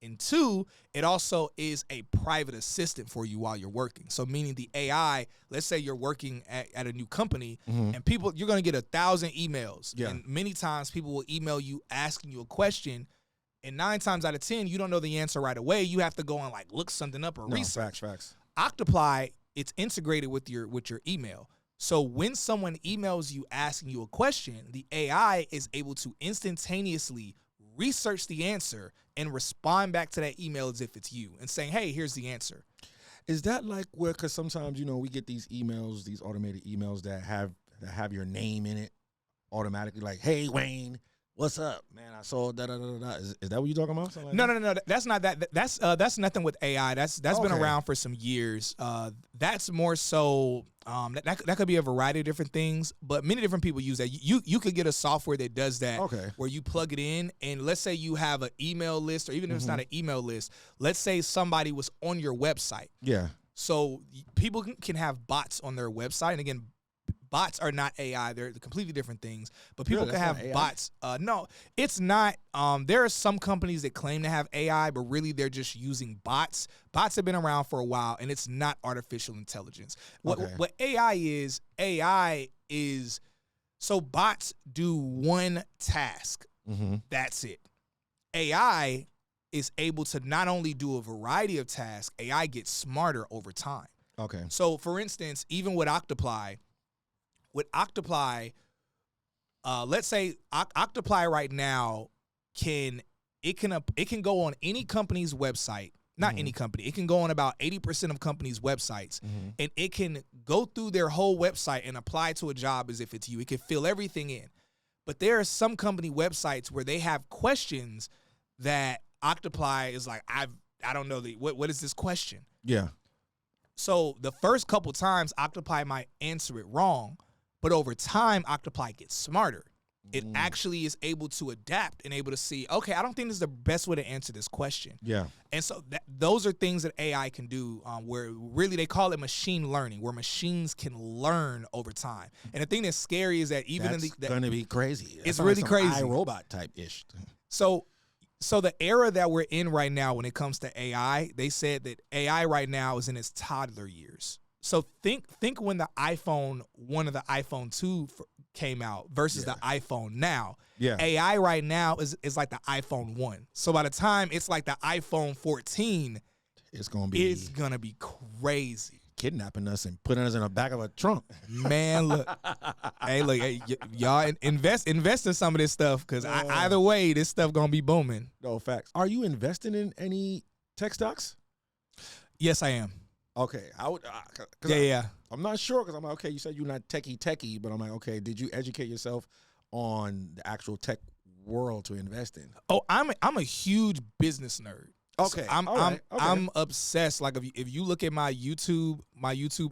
And two, it also is a private assistant for you while you're working. So meaning the AI, let's say you're working at a new company and you're going to get 1,000 emails. Yeah. And many times people will email you asking you a question, and 9 times out of 10, you don't know the answer right away. You have to go and like look something up or research. Facts. Octoply, it's integrated with your email. So when someone emails you asking you a question, the AI is able to instantaneously research the answer and respond back to that email as if it's you and saying, hey, here's the answer. Is that like where, because sometimes, we get these emails, these automated emails that have your name in it automatically, like, hey, Wayne, what's up, man? I saw da-da-da-da-da. Is that what you're talking about? Like No. That's not that. That's nothing with AI. That's been around for some years. That's more so that could be a variety of different things, but many different people use that. You could get a software that does that, where you plug it in, and let's say you have an email list, or even if it's not an email list, let's say somebody was on your website. Yeah. So people can have bots on their website, and again, bots are not AI. They're completely different things. But people can have bots. No, it's not. There are some companies that claim to have AI, but really they're just using bots. Bots have been around for a while, and it's not artificial intelligence. What AI is, so bots do one task. That's it. AI is able to not only do a variety of tasks, AI gets smarter over time. Okay. So, for instance, even with Octoply, let's say Octoply right now can go on any company's website, not any company. It can go on about 80% of companies' websites, and it can go through their whole website and apply to a job as if it's you. It can fill everything in. But there are some company websites where they have questions that Octoply is like, I don't know, what is this question? Yeah. So the first couple times, Octoply might answer it wrong, but over time, Octoply gets smarter. It actually is able to adapt and able to see, okay, I don't think this is the best way to answer this question. Yeah. And so those are things that AI can do, where really they call it machine learning, where machines can learn over time. And the thing that's scary is that even that's going to be crazy. It's really crazy. iRobot type-ish. So the era that we're in right now when it comes to AI, they said that AI right now is in its toddler years. So think when the iPhone 1 or the iPhone 2 came out versus the iPhone now. Yeah. AI right now is like the iPhone 1. So by the time it's like the iPhone 14, it's gonna be crazy. Kidnapping us and putting us in the back of a trunk. Man, look. Hey, y'all invest in some of this stuff, because either way, this stuff gonna be booming. No, facts. Are you investing in any tech stocks? Yes, I am. Okay, I would. I'm not sure, because I'm like, okay, you said you're not techie, but I'm like, okay, did you educate yourself on the actual tech world to invest in? Oh, I'm a huge business nerd. Okay, so I'm obsessed. Like if you look at my YouTube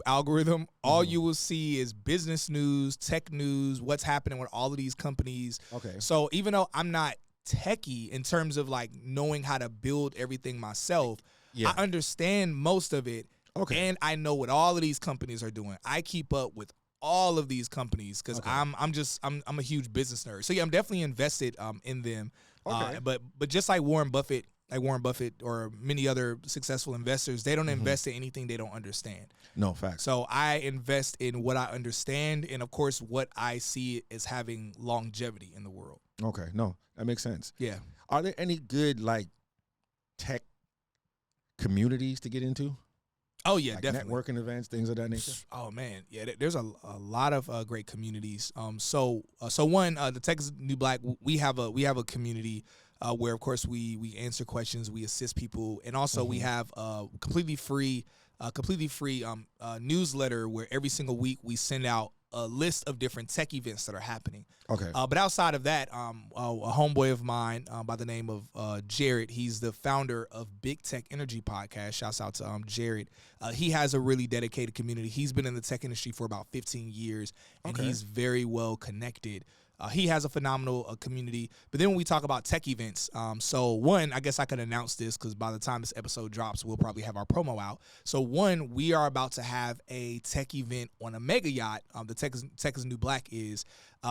algorithm, all you will see is business news, tech news, what's happening with all of these companies. Okay. So even though I'm not techie in terms of like knowing how to build everything myself, I understand most of it. Okay. And I know what all of these companies are doing. I keep up with all of these companies because I'm a huge business nerd. So yeah, I'm definitely invested in them. Okay. But just like Warren Buffett or many other successful investors, they don't invest in anything they don't understand. No, facts. So I invest in what I understand, and of course, what I see as having longevity in the world. Okay, no, that makes sense. Yeah. Are there any good like tech communities to get into? Oh yeah, Like definitely. networking events, things of that nature. Oh man, yeah. There's a lot of great communities. So one, the Texas New Black, we have a community where of course we answer questions, we assist people, and also we have a completely free newsletter where every single week we send out a list of different tech events that are happening. Okay. But outside of that, a homeboy of mine by the name of Jared, he's the founder of Big Tech Energy Podcast. Shouts out to Jared. He has a really dedicated community. He's been in the tech industry for about 15 years, and he's very well connected. He has a phenomenal community. But then when we talk about tech events, so one, I guess I can announce this because by the time this episode drops, we'll probably have our promo out. So one, we are about to have a tech event on a mega yacht. The Texas New Black is.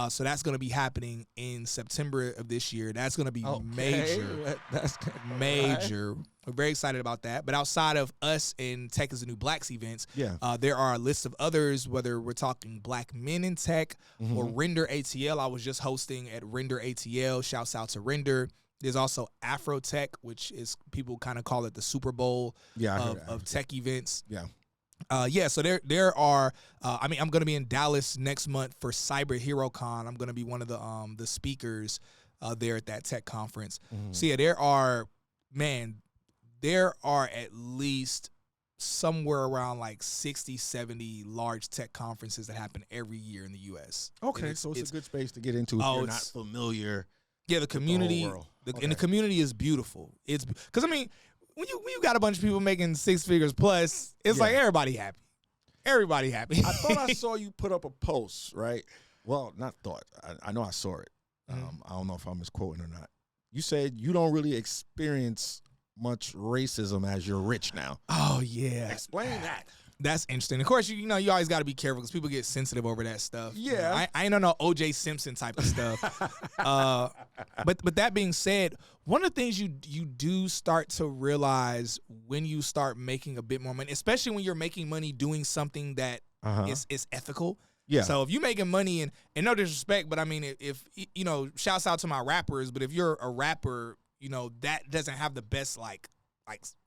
So that's going to be happening in September of this year. That's going to be major. That's major. We're very excited about that. But outside of us and Tech is the New Blacks events, there are a list of others, whether we're talking Black Men in Tech or Render ATL. I was just hosting at Render ATL. Shouts out to Render. There's also Afro Tech, which is people kind of call it the Super Bowl of tech events. So there are. I'm going to be in Dallas next month for Cyber Hero Con. I'm going to be one of the speakers there at that tech conference. So yeah, there are at least somewhere around like 60, 70 large tech conferences that happen every year in the U.S. Okay, so it's a good space to get into if you're not familiar. Yeah, the community, and the community is beautiful. It's because when you got a bunch of people making six figures plus, it's like everybody happy. Everybody happy. I thought I saw you put up a post, right? Well, not thought. I know I saw it. I don't know if I'm misquoting or not. You said you don't really experience much racism as you're rich now. Oh, yeah. Explain that. That's interesting. Of course, you always got to be careful because people get sensitive over that stuff. Yeah. I ain't on no O.J. Simpson type of stuff. But that being said, one of the things you do start to realize when you start making a bit more money, especially when you're making money doing something that is ethical. Yeah. So if you're making money, and no disrespect, but I mean, if shouts out to my rappers, but if you're a rapper, that doesn't have the best like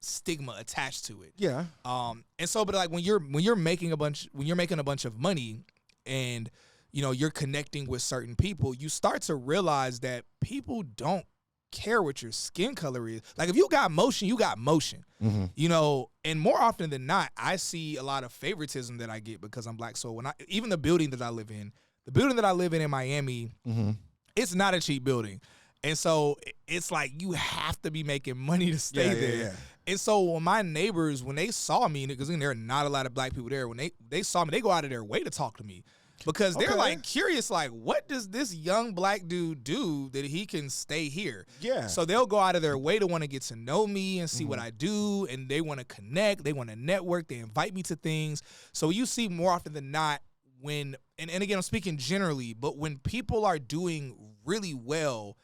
stigma attached to it. Yeah. And so, but like when you're making a bunch of money, and you're connecting with certain people, you start to realize that people don't care what your skin color is. Like if you got motion, you got motion. And more often than not, I see a lot of favoritism that I get because I'm black. So when even the building that I live in Miami, it's not a cheap building. And so it's like you have to be making money to stay there. Yeah. And so when my neighbors, when they saw me, because there are not a lot of black people there, when they saw me, they go out of their way to talk to me. Because they're like curious, like, what does this young black dude do that he can stay here? Yeah. So they'll go out of their way to want to get to know me and see what I do, and they want to connect, they want to network, they invite me to things. So you see more often than not when, and again, I'm speaking generally, but when people are doing really well,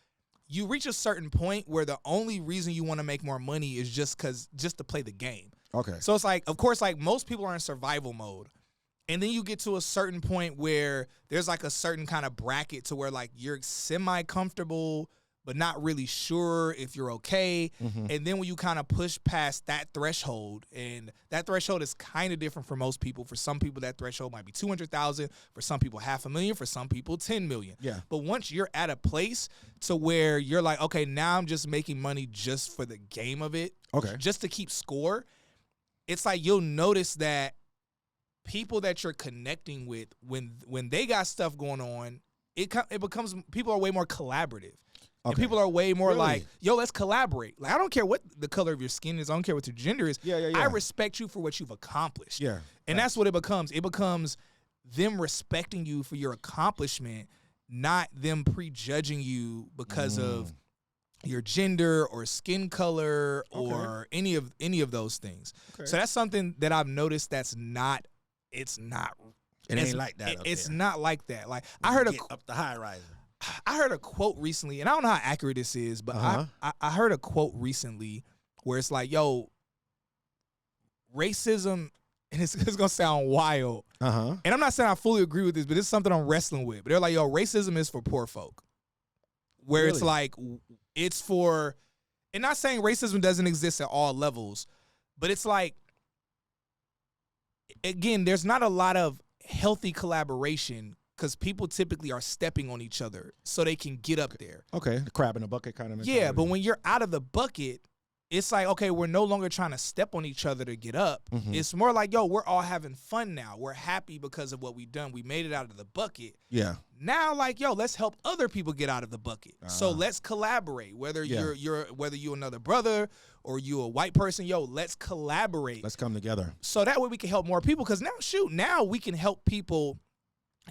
you reach a certain point where the only reason you want to make more money is just to play the game. Okay. So it's like, of course, like most people are in survival mode. And then you get to a certain point where there's like a certain kind of bracket to where like you're semi-comfortable, but not really sure if you're okay. And then when you kind of push past that threshold, and that threshold is kind of different for most people. For some people, that threshold might be 200,000. For some people, 500,000. For some people, 10 million. Yeah. But once you're at a place to where you're like, okay, now I'm just making money just for the game of it. Okay. Just to keep score. It's like you'll notice that people that you're connecting with, when they got stuff going on, it becomes, people are way more collaborative. Okay. And people are way more like, yo, let's collaborate. Like, I don't care what the color of your skin is. I don't care what your gender is. Yeah. I respect you for what you've accomplished. Yeah. And that's what it becomes. It becomes them respecting you for your accomplishment, not them prejudging you because of your gender or skin color or any of those things. Okay. So that's something that I've noticed that's not, it ain't like that. It's not like that. Like I heard up the high riser. I heard a quote recently, and I don't know how accurate this is, but I heard a quote recently where it's like, yo, racism, and it's going to sound wild. And I'm not saying I fully agree with this, but it's something I'm wrestling with. But they're like, yo, racism is for poor folk. Where it's like, it's for, and not saying racism doesn't exist at all levels, but it's like, again, there's not a lot of healthy collaboration because people typically are stepping on each other so they can get up there. Okay, the crab in the bucket kind of mentality. Yeah, but when you're out of the bucket, it's like, okay, we're no longer trying to step on each other to get up. It's more like, yo, we're all having fun now. We're happy because of what we've done. We made it out of the bucket. Yeah. Now, like, yo, let's help other people get out of the bucket. So let's collaborate. Whether you're another brother or you a white person, yo, let's collaborate. Let's come together. So that way we can help more people. Because now we can help people.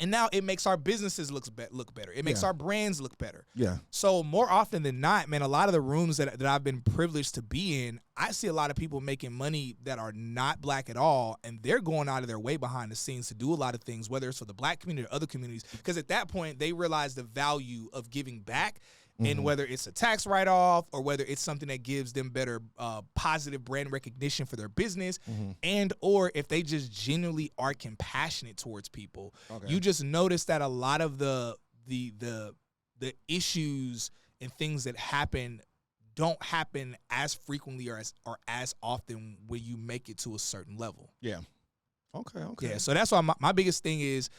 And now it makes our businesses look better. It makes our brands look better. Yeah. So more often than not, man, a lot of the rooms that I've been privileged to be in, I see a lot of people making money that are not black at all, and they're going out of their way behind the scenes to do a lot of things, whether it's for the black community or other communities, because at that point, they realize the value of giving back. And whether it's a tax write-off or whether it's something that gives them better positive brand recognition for their business, and or if they just genuinely are compassionate towards people, you just notice that a lot of the issues and things that happen don't happen as frequently or as often when you make it to a certain level. Yeah. Okay. Yeah. So that's why my biggest thing is.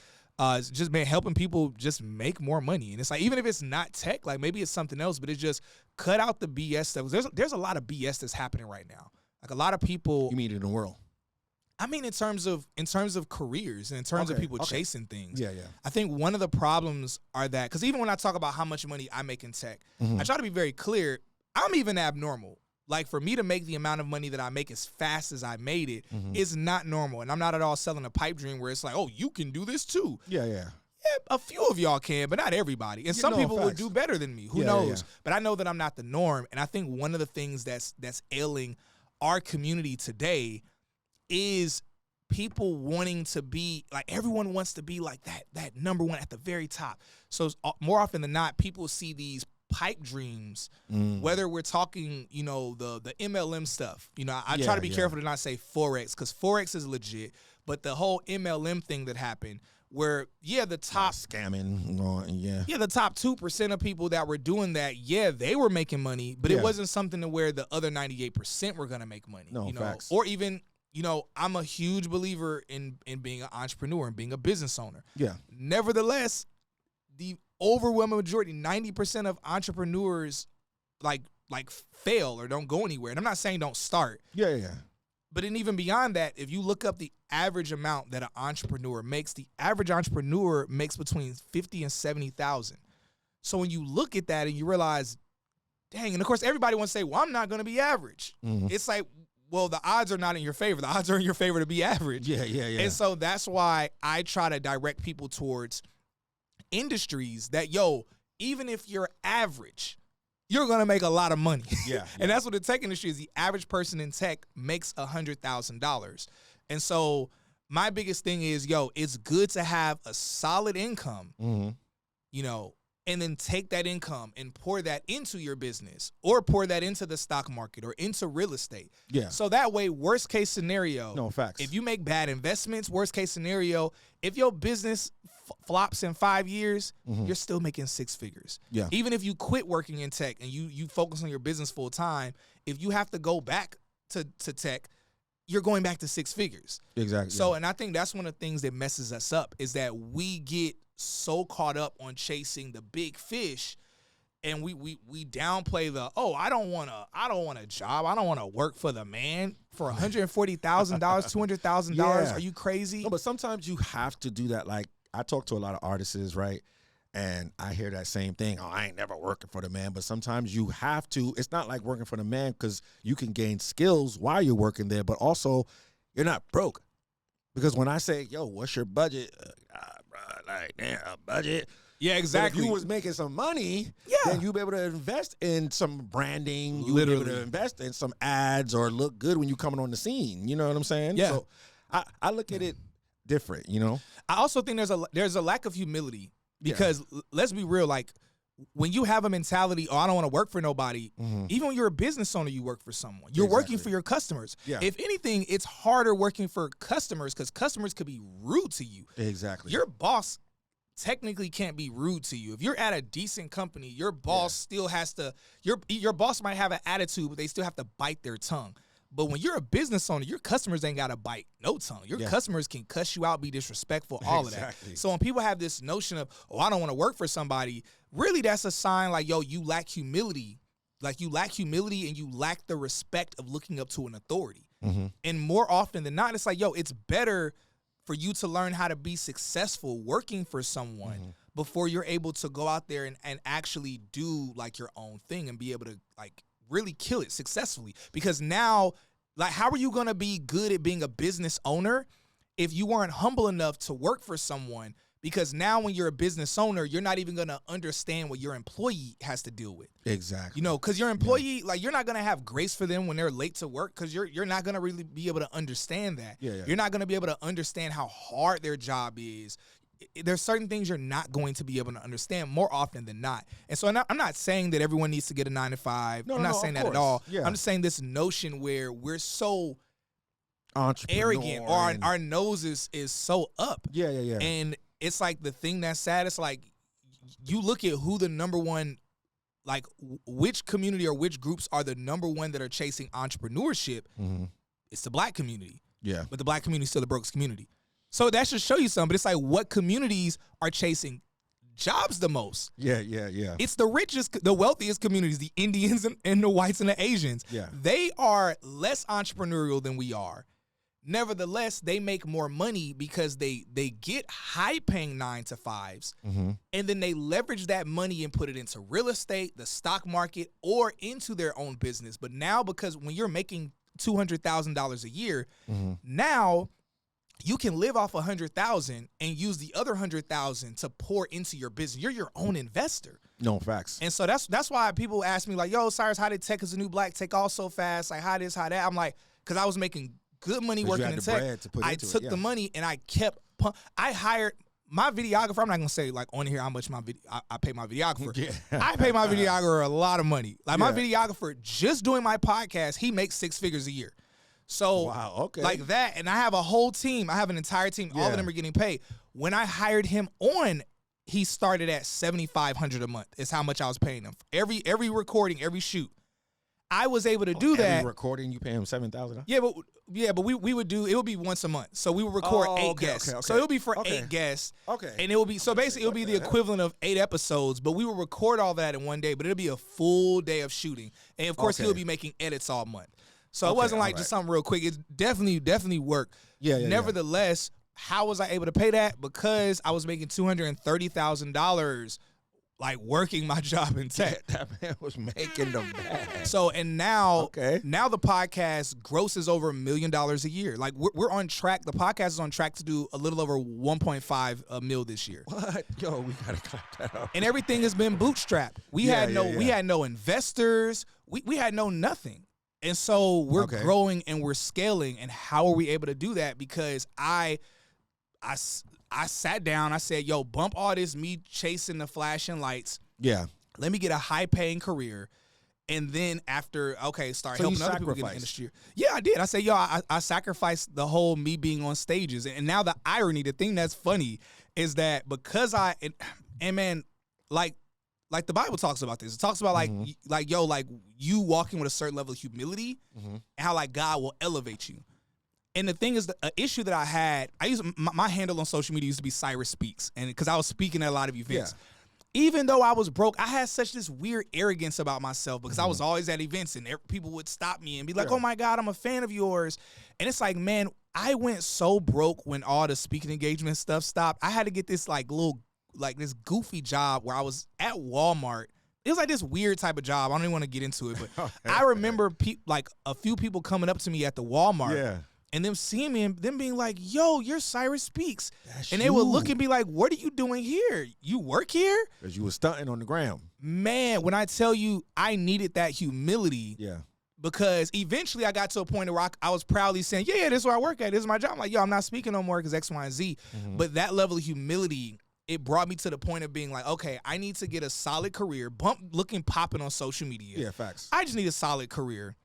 It's just been helping people just make more money. And it's like, even if it's not tech, like maybe it's something else, but it's just cut out the BS stuff. There's a lot of BS that's happening right now. Like a lot of people. You mean in the world? I mean, in terms of careers and in terms of people chasing things. Yeah. I think one of the problems are that, because even when I talk about how much money I make in tech, I try to be very clear. I'm even abnormal. Like, for me to make the amount of money that I make as fast as I made it is not normal. And I'm not at all selling a pipe dream where it's like, oh, you can do this too. Yeah. Yeah, a few of y'all can, but not everybody. And some people will do better than me. Who knows? But I know that I'm not the norm. And I think one of the things that's ailing our community today is people wanting to be, like, everyone wants to be like that number one at the very top. So more often than not, people see these pipe dreams, whether we're talking, the MLM stuff. I try to be careful to not say Forex, because Forex is legit, but the whole MLM thing that happened where, the top scamming, the top 2% of people that were doing that, they were making money, but it wasn't something to where the other 98% were going to make money. No, facts. Or even, I'm a huge believer in being an entrepreneur and being a business owner. Yeah. Nevertheless, the overwhelming majority, 90% of entrepreneurs like fail or don't go anywhere. And I'm not saying don't start. Yeah. But then even beyond that, if you look up the average amount that an entrepreneur makes, the average entrepreneur makes between $50,000 and $70,000. So when you look at that and you realize, dang, and of course everybody wants to say, well, I'm not going to be average. It's like, well, the odds are not in your favor. The odds are in your favor to be average. Yeah. And so that's why I try to direct people towards industries that, even if you're average, you're going to make a lot of money. Yeah. And that's what the tech industry is. The average person in tech makes $100,000. And so my biggest thing is, it's good to have a solid income, and then take that income and pour that into your business or pour that into the stock market or into real estate. Yeah. So that way, worst case scenario. No, facts. If you make bad investments, worst case scenario, if your business flops in 5 years, you're still making six figures. Yeah. Even if you quit working in tech and you focus on your business full time, if you have to go back to tech, you're going back to six figures. Exactly. So, and I think that's one of the things that messes us up is that we get so caught up on chasing the big fish, and we downplay the, I don't want a job. I don't want to work for the man for $140,000, $200,000. Are you crazy? No, but sometimes you have to do that. Like, I talk to a lot of artists, right? And I hear that same thing. I ain't never working for the man. But sometimes you have to. It's not like working for the man, because you can gain skills while you're working there, but also you're not broke. Because when I say, what's your budget? Like, damn, budget. Yeah, exactly. But if you was making some money, then you'll be able to invest in some branding. You'll be able to invest in some ads or look good when you're coming on the scene. You know what I'm saying? Yeah. So I look at it different, I also think there's a lack of humility Because let's be real, like when you have a mentality, oh, I don't want to work for nobody, even when you're a business owner, you work for someone. You're working for your customers. Yeah. If anything, it's harder working for customers because customers could be rude to you. Exactly. Your boss technically can't be rude to you. If you're at a decent company, your boss still has to, your boss might have an attitude, but they still have to bite their tongue. But when you're a business owner, your customers ain't got to bite no tongue. Your customers can cuss you out, be disrespectful, all of that. So when people have this notion of, oh, I don't want to work for somebody, really that's a sign like, yo, you lack humility. Like you lack humility and you lack the respect of looking up to an authority. And more often than not, it's like, yo, it's better for you to learn how to be successful working for someone before you're able to go out there and actually do like your own thing and be able to like really kill it successfully. Because now, like, how are you going to be good at being a business owner if you weren't humble enough to work for someone? Because now when you're a business owner, you're not even going to understand what your employee has to deal with. Exactly. You know, because your employee, like, you're not going to have grace for them when they're late to work because you're not going to really be able to understand that. You're not going to be able to understand how hard their job is. There's certain things you're not going to be able to understand more often than not. And so I'm not saying that everyone needs to get a 9-to-5. I'm not saying that at all. I'm just saying this notion where we're so arrogant or our nose is so up. And it's like the thing that's sad. It's like you look at who the number one, like which community or which groups are the number one that are chasing entrepreneurship. It's the Black community. But the Black community is still the brokest community. So that should show you something. But it's like what communities are chasing jobs the most. It's the richest, the wealthiest communities, the Indians and the whites and the Asians. They are less entrepreneurial than we are. Nevertheless, they make more money because they get high-paying 9-to-5s, and then they leverage that money and put it into real estate, the stock market, or into their own business. But now, because when you're making $200,000 a year, now you can live off $100,000 and use the other $100,000 to pour into your business. You're your own investor. No, facts. And so that's why people ask me like, "Yo, Cyrus, how did Tech is the New Black take off so fast? Like, how this, how that?" I'm like, because I was making good money working in tech. I took the money and I kept. I hired my videographer. I'm not gonna say like on here how much I pay my videographer. I pay my videographer a lot of money. Like my videographer, just doing my podcast, he makes 6 figures a year. So like that, and I have a whole team. I have an entire team. All of them are getting paid. When I hired him on, he started at $7,500 a month. Is how much I was paying him. Every recording, every shoot. I was able to do that. Every recording, you pay him $7,000? Yeah, but we would do, it would be once a month. So we would record 8 guests. So it would be for 8 guests. And it would be, so basically it would be the equivalent of 8 episodes, but we would record all that in one day, but it'll be a full day of shooting. And of course he would be making edits all month. So it wasn't like just something real quick. It's definitely work. Nevertheless, how was I able to pay that? Because I was making $230,000 like working my job in tech. That man was making them bad. So, and now, now the podcast grosses over $1 million a year. Like we're on track. The podcast is on track to do a little over 1.5 mil this year. What? Yo, we gotta clap that up. And everything has been bootstrapped. We had no investors. We had no nothing. And so we're growing and we're scaling. And how are we able to do that? Because I sat down. I said, yo, bump all this me chasing the flashing lights. Let me get a high-paying career. And then after, start helping other people get in the industry. Yeah, I did. I said, yo, I sacrificed the whole me being on stages. And now the irony, the thing that's funny is that because man, like the Bible talks about this. It talks about like you walking with a certain level of humility and how like God will elevate you. And the thing is, the issue that I had, I used my handle on social media used to be Cyrus Speaks, and because I was speaking at a lot of events. Even though I was broke, I had such this weird arrogance about myself because I was always at events and people would stop me and be like, "Oh my God, I'm a fan of yours." And it's like, man, I went so broke when all the speaking engagement stuff stopped. I had to get this this goofy job where I was at Walmart. It was like this weird type of job. I don't even want to get into it, but I remember like a few people coming up to me at the Walmart. And them seeing me and them being like, "Yo, you're Cyrus Speaks." And they would look and be like, "What are you doing here? You work here?" Because you were stunting on the ground. Man, when I tell you I needed that humility. Because eventually I got to a point where I was proudly saying, yeah, this is where I work at. This is my job. I'm like, yo, I'm not speaking no more because X, Y, and Z. But that level of humility it brought me to the point of being like, okay, I need to get a solid career, looking popping on social media. Yeah, facts. I just need a solid career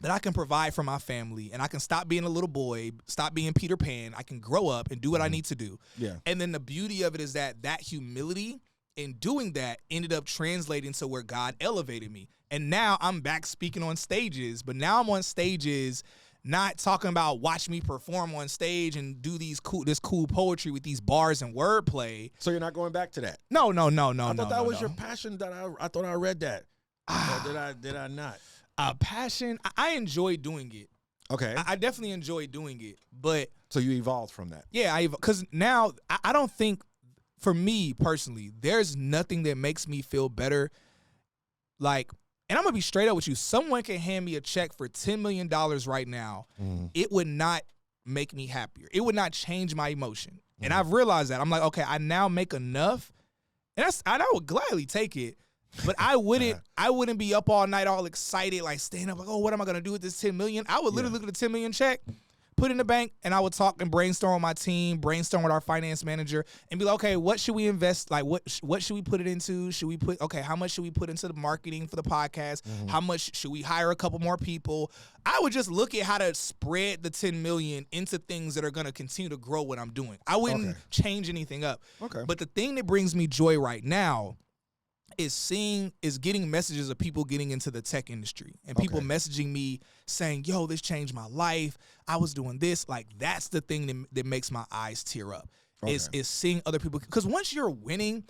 that I can provide for my family, and I can stop being a little boy, stop being Peter Pan. I can grow up and do what I need to do. Yeah. And then the beauty of it is that humility in doing that ended up translating to where God elevated me. And now I'm back speaking on stages, but now I'm on stages not talking about watch me perform on stage and do this cool poetry with these bars and wordplay. So you're not going back to that? No. I thought that was your passion. I thought I read that. Or did I not? Passion. I enjoy doing it. Okay. I definitely enjoy doing it, but so you evolved from that. Yeah, because now I don't think, for me personally, there's nothing that makes me feel better. Like, and I'm gonna be straight up with you. Someone can hand me a check for $10 million right now. It would not make me happier. It would not change my emotion. And I've realized that. I'm like, okay, I now make enough, and I would gladly take it. But I wouldn't be up all night all excited, like staying up like, oh, what am I gonna do with this $10 million? I would literally look at the $10 million check, put it in the bank, and I would talk and brainstorm with my team, brainstorm with our finance manager, and be like, okay, what should we invest? Like, what should we put it into? How much should we put into the marketing for the podcast? How much should we hire a couple more people? I would just look at how to spread the $10 million into things that are gonna continue to grow what I'm doing. I wouldn't change anything up. Okay. But the thing that brings me joy right now is getting messages of people getting into the tech industry and people messaging me saying, yo, this changed my life. I was doing this. Like, that's the thing that makes my eyes tear up is seeing other people. Because once you're winning,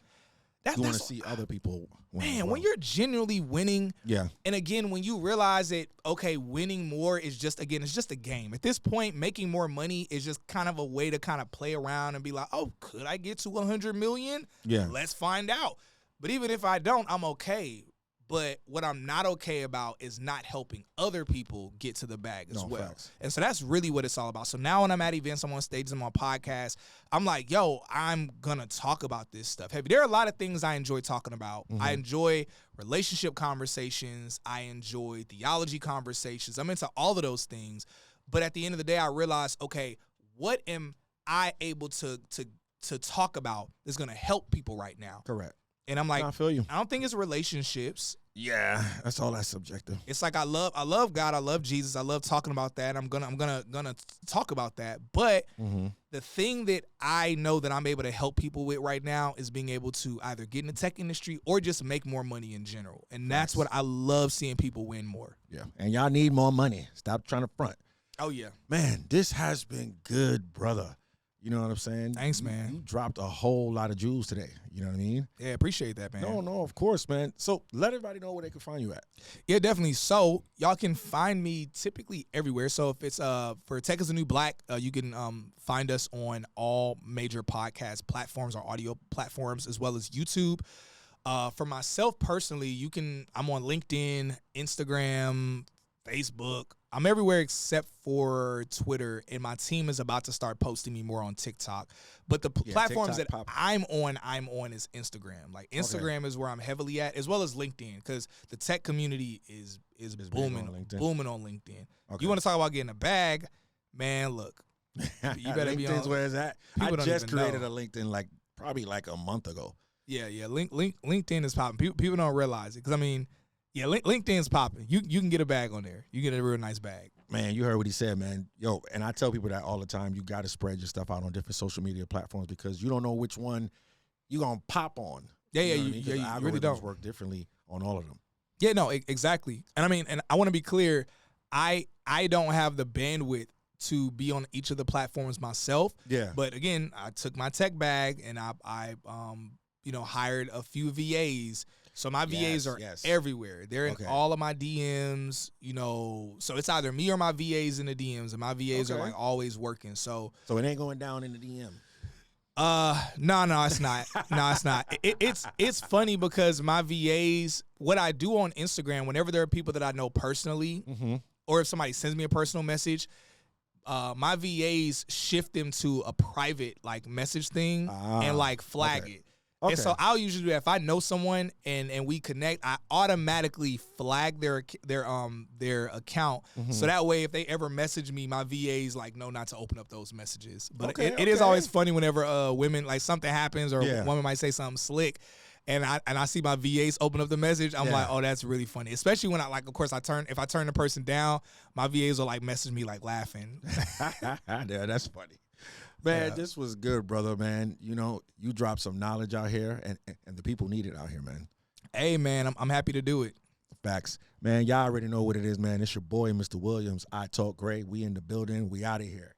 you want to see other people win. Man, when you're genuinely winning, yeah. And again, when you realize that, okay, winning more is just a game. At this point, making more money is just kind of a way to kind of play around and be like, oh, could I get to 100 million? Yeah. Let's find out. But even if I don't, I'm okay. But what I'm not okay about is not helping other people get to the bag as well. Facts. And so that's really what it's all about. So now when I'm at events, I'm on stages, I'm on podcasts, I'm like, yo, I'm going to talk about this stuff. There are a lot of things I enjoy talking about. I enjoy relationship conversations. I enjoy theology conversations. I'm into all of those things. But at the end of the day, I realize, okay, what am I able to talk about that's going to help people right now? Correct. And I'm like, I feel you. I don't think it's relationships. Yeah, that's all that's subjective. It's like I love God, I love Jesus, I love talking about that. I'm gonna talk about that. But the thing that I know that I'm able to help people with right now is being able to either get in the tech industry or just make more money in general. And that's what I love, seeing people win more. Yeah, and y'all need more money. Stop trying to front. Oh yeah, man, this has been good, brother. You know what I'm saying? Thanks, man. You dropped a whole lot of jewels today. You know what I mean? Yeah, appreciate that, man. No, of course, man. So let everybody know where they can find you at. Yeah, definitely. So y'all can find me typically everywhere. So if it's for Tech is the New Black, you can find us on all major podcast platforms or audio platforms, as well as YouTube. For myself personally, I'm on LinkedIn, Instagram, Facebook. I'm everywhere except for Twitter, and my team is about to start posting me more on TikTok. But the platforms TikTok that I'm on is Instagram. Like, Instagram is where I'm heavily at, as well as LinkedIn, because the tech community is booming on LinkedIn. Okay. You want to talk about getting a bag, man? Look, you better be on. LinkedIn's where it's at. I People don't just even created know. a LinkedIn probably a month ago. Yeah. LinkedIn is popping. People don't realize it, because LinkedIn's popping. You can get a bag on there. You get a real nice bag. Man, you heard what he said, man. Yo, and I tell people that all the time. You got to spread your stuff out on different social media platforms, because you don't know which one you're going to pop on. You really don't. Work differently on all of them. Yeah, no, exactly. And I want to be clear. I don't have the bandwidth to be on each of the platforms myself. Yeah. But again, I took my tech bag and I hired a few VAs. So my VAs are everywhere. They're in all of my DMs, so it's either me or my VAs in the DMs, and my VAs are always working. So it ain't going down in the DM. No, it's not. No, it's not. It's funny because my VAs, what I do on Instagram, whenever there are people that I know personally, or if somebody sends me a personal message, my VAs shift them to a private message thing and flag it. Okay. And so I'll usually do that. If I know someone and we connect, I automatically flag their account. So that way, if they ever message me, my VA's like, no, not to open up those messages. But it is always funny whenever women, like something happens or a woman might say something slick. And I see my VAs open up the message. I'm like, oh, that's really funny. Especially when of course, if I turn the person down, my VAs will like message me like laughing. Yeah, that's funny. Man, this was good, brother, man. You know, you dropped some knowledge out here, and the people need it out here, man. Hey, man, I'm happy to do it. Facts. Man, y'all already know what it is, man. It's your boy, Mr. Williams. I Talk Great. We in the building. We out of here.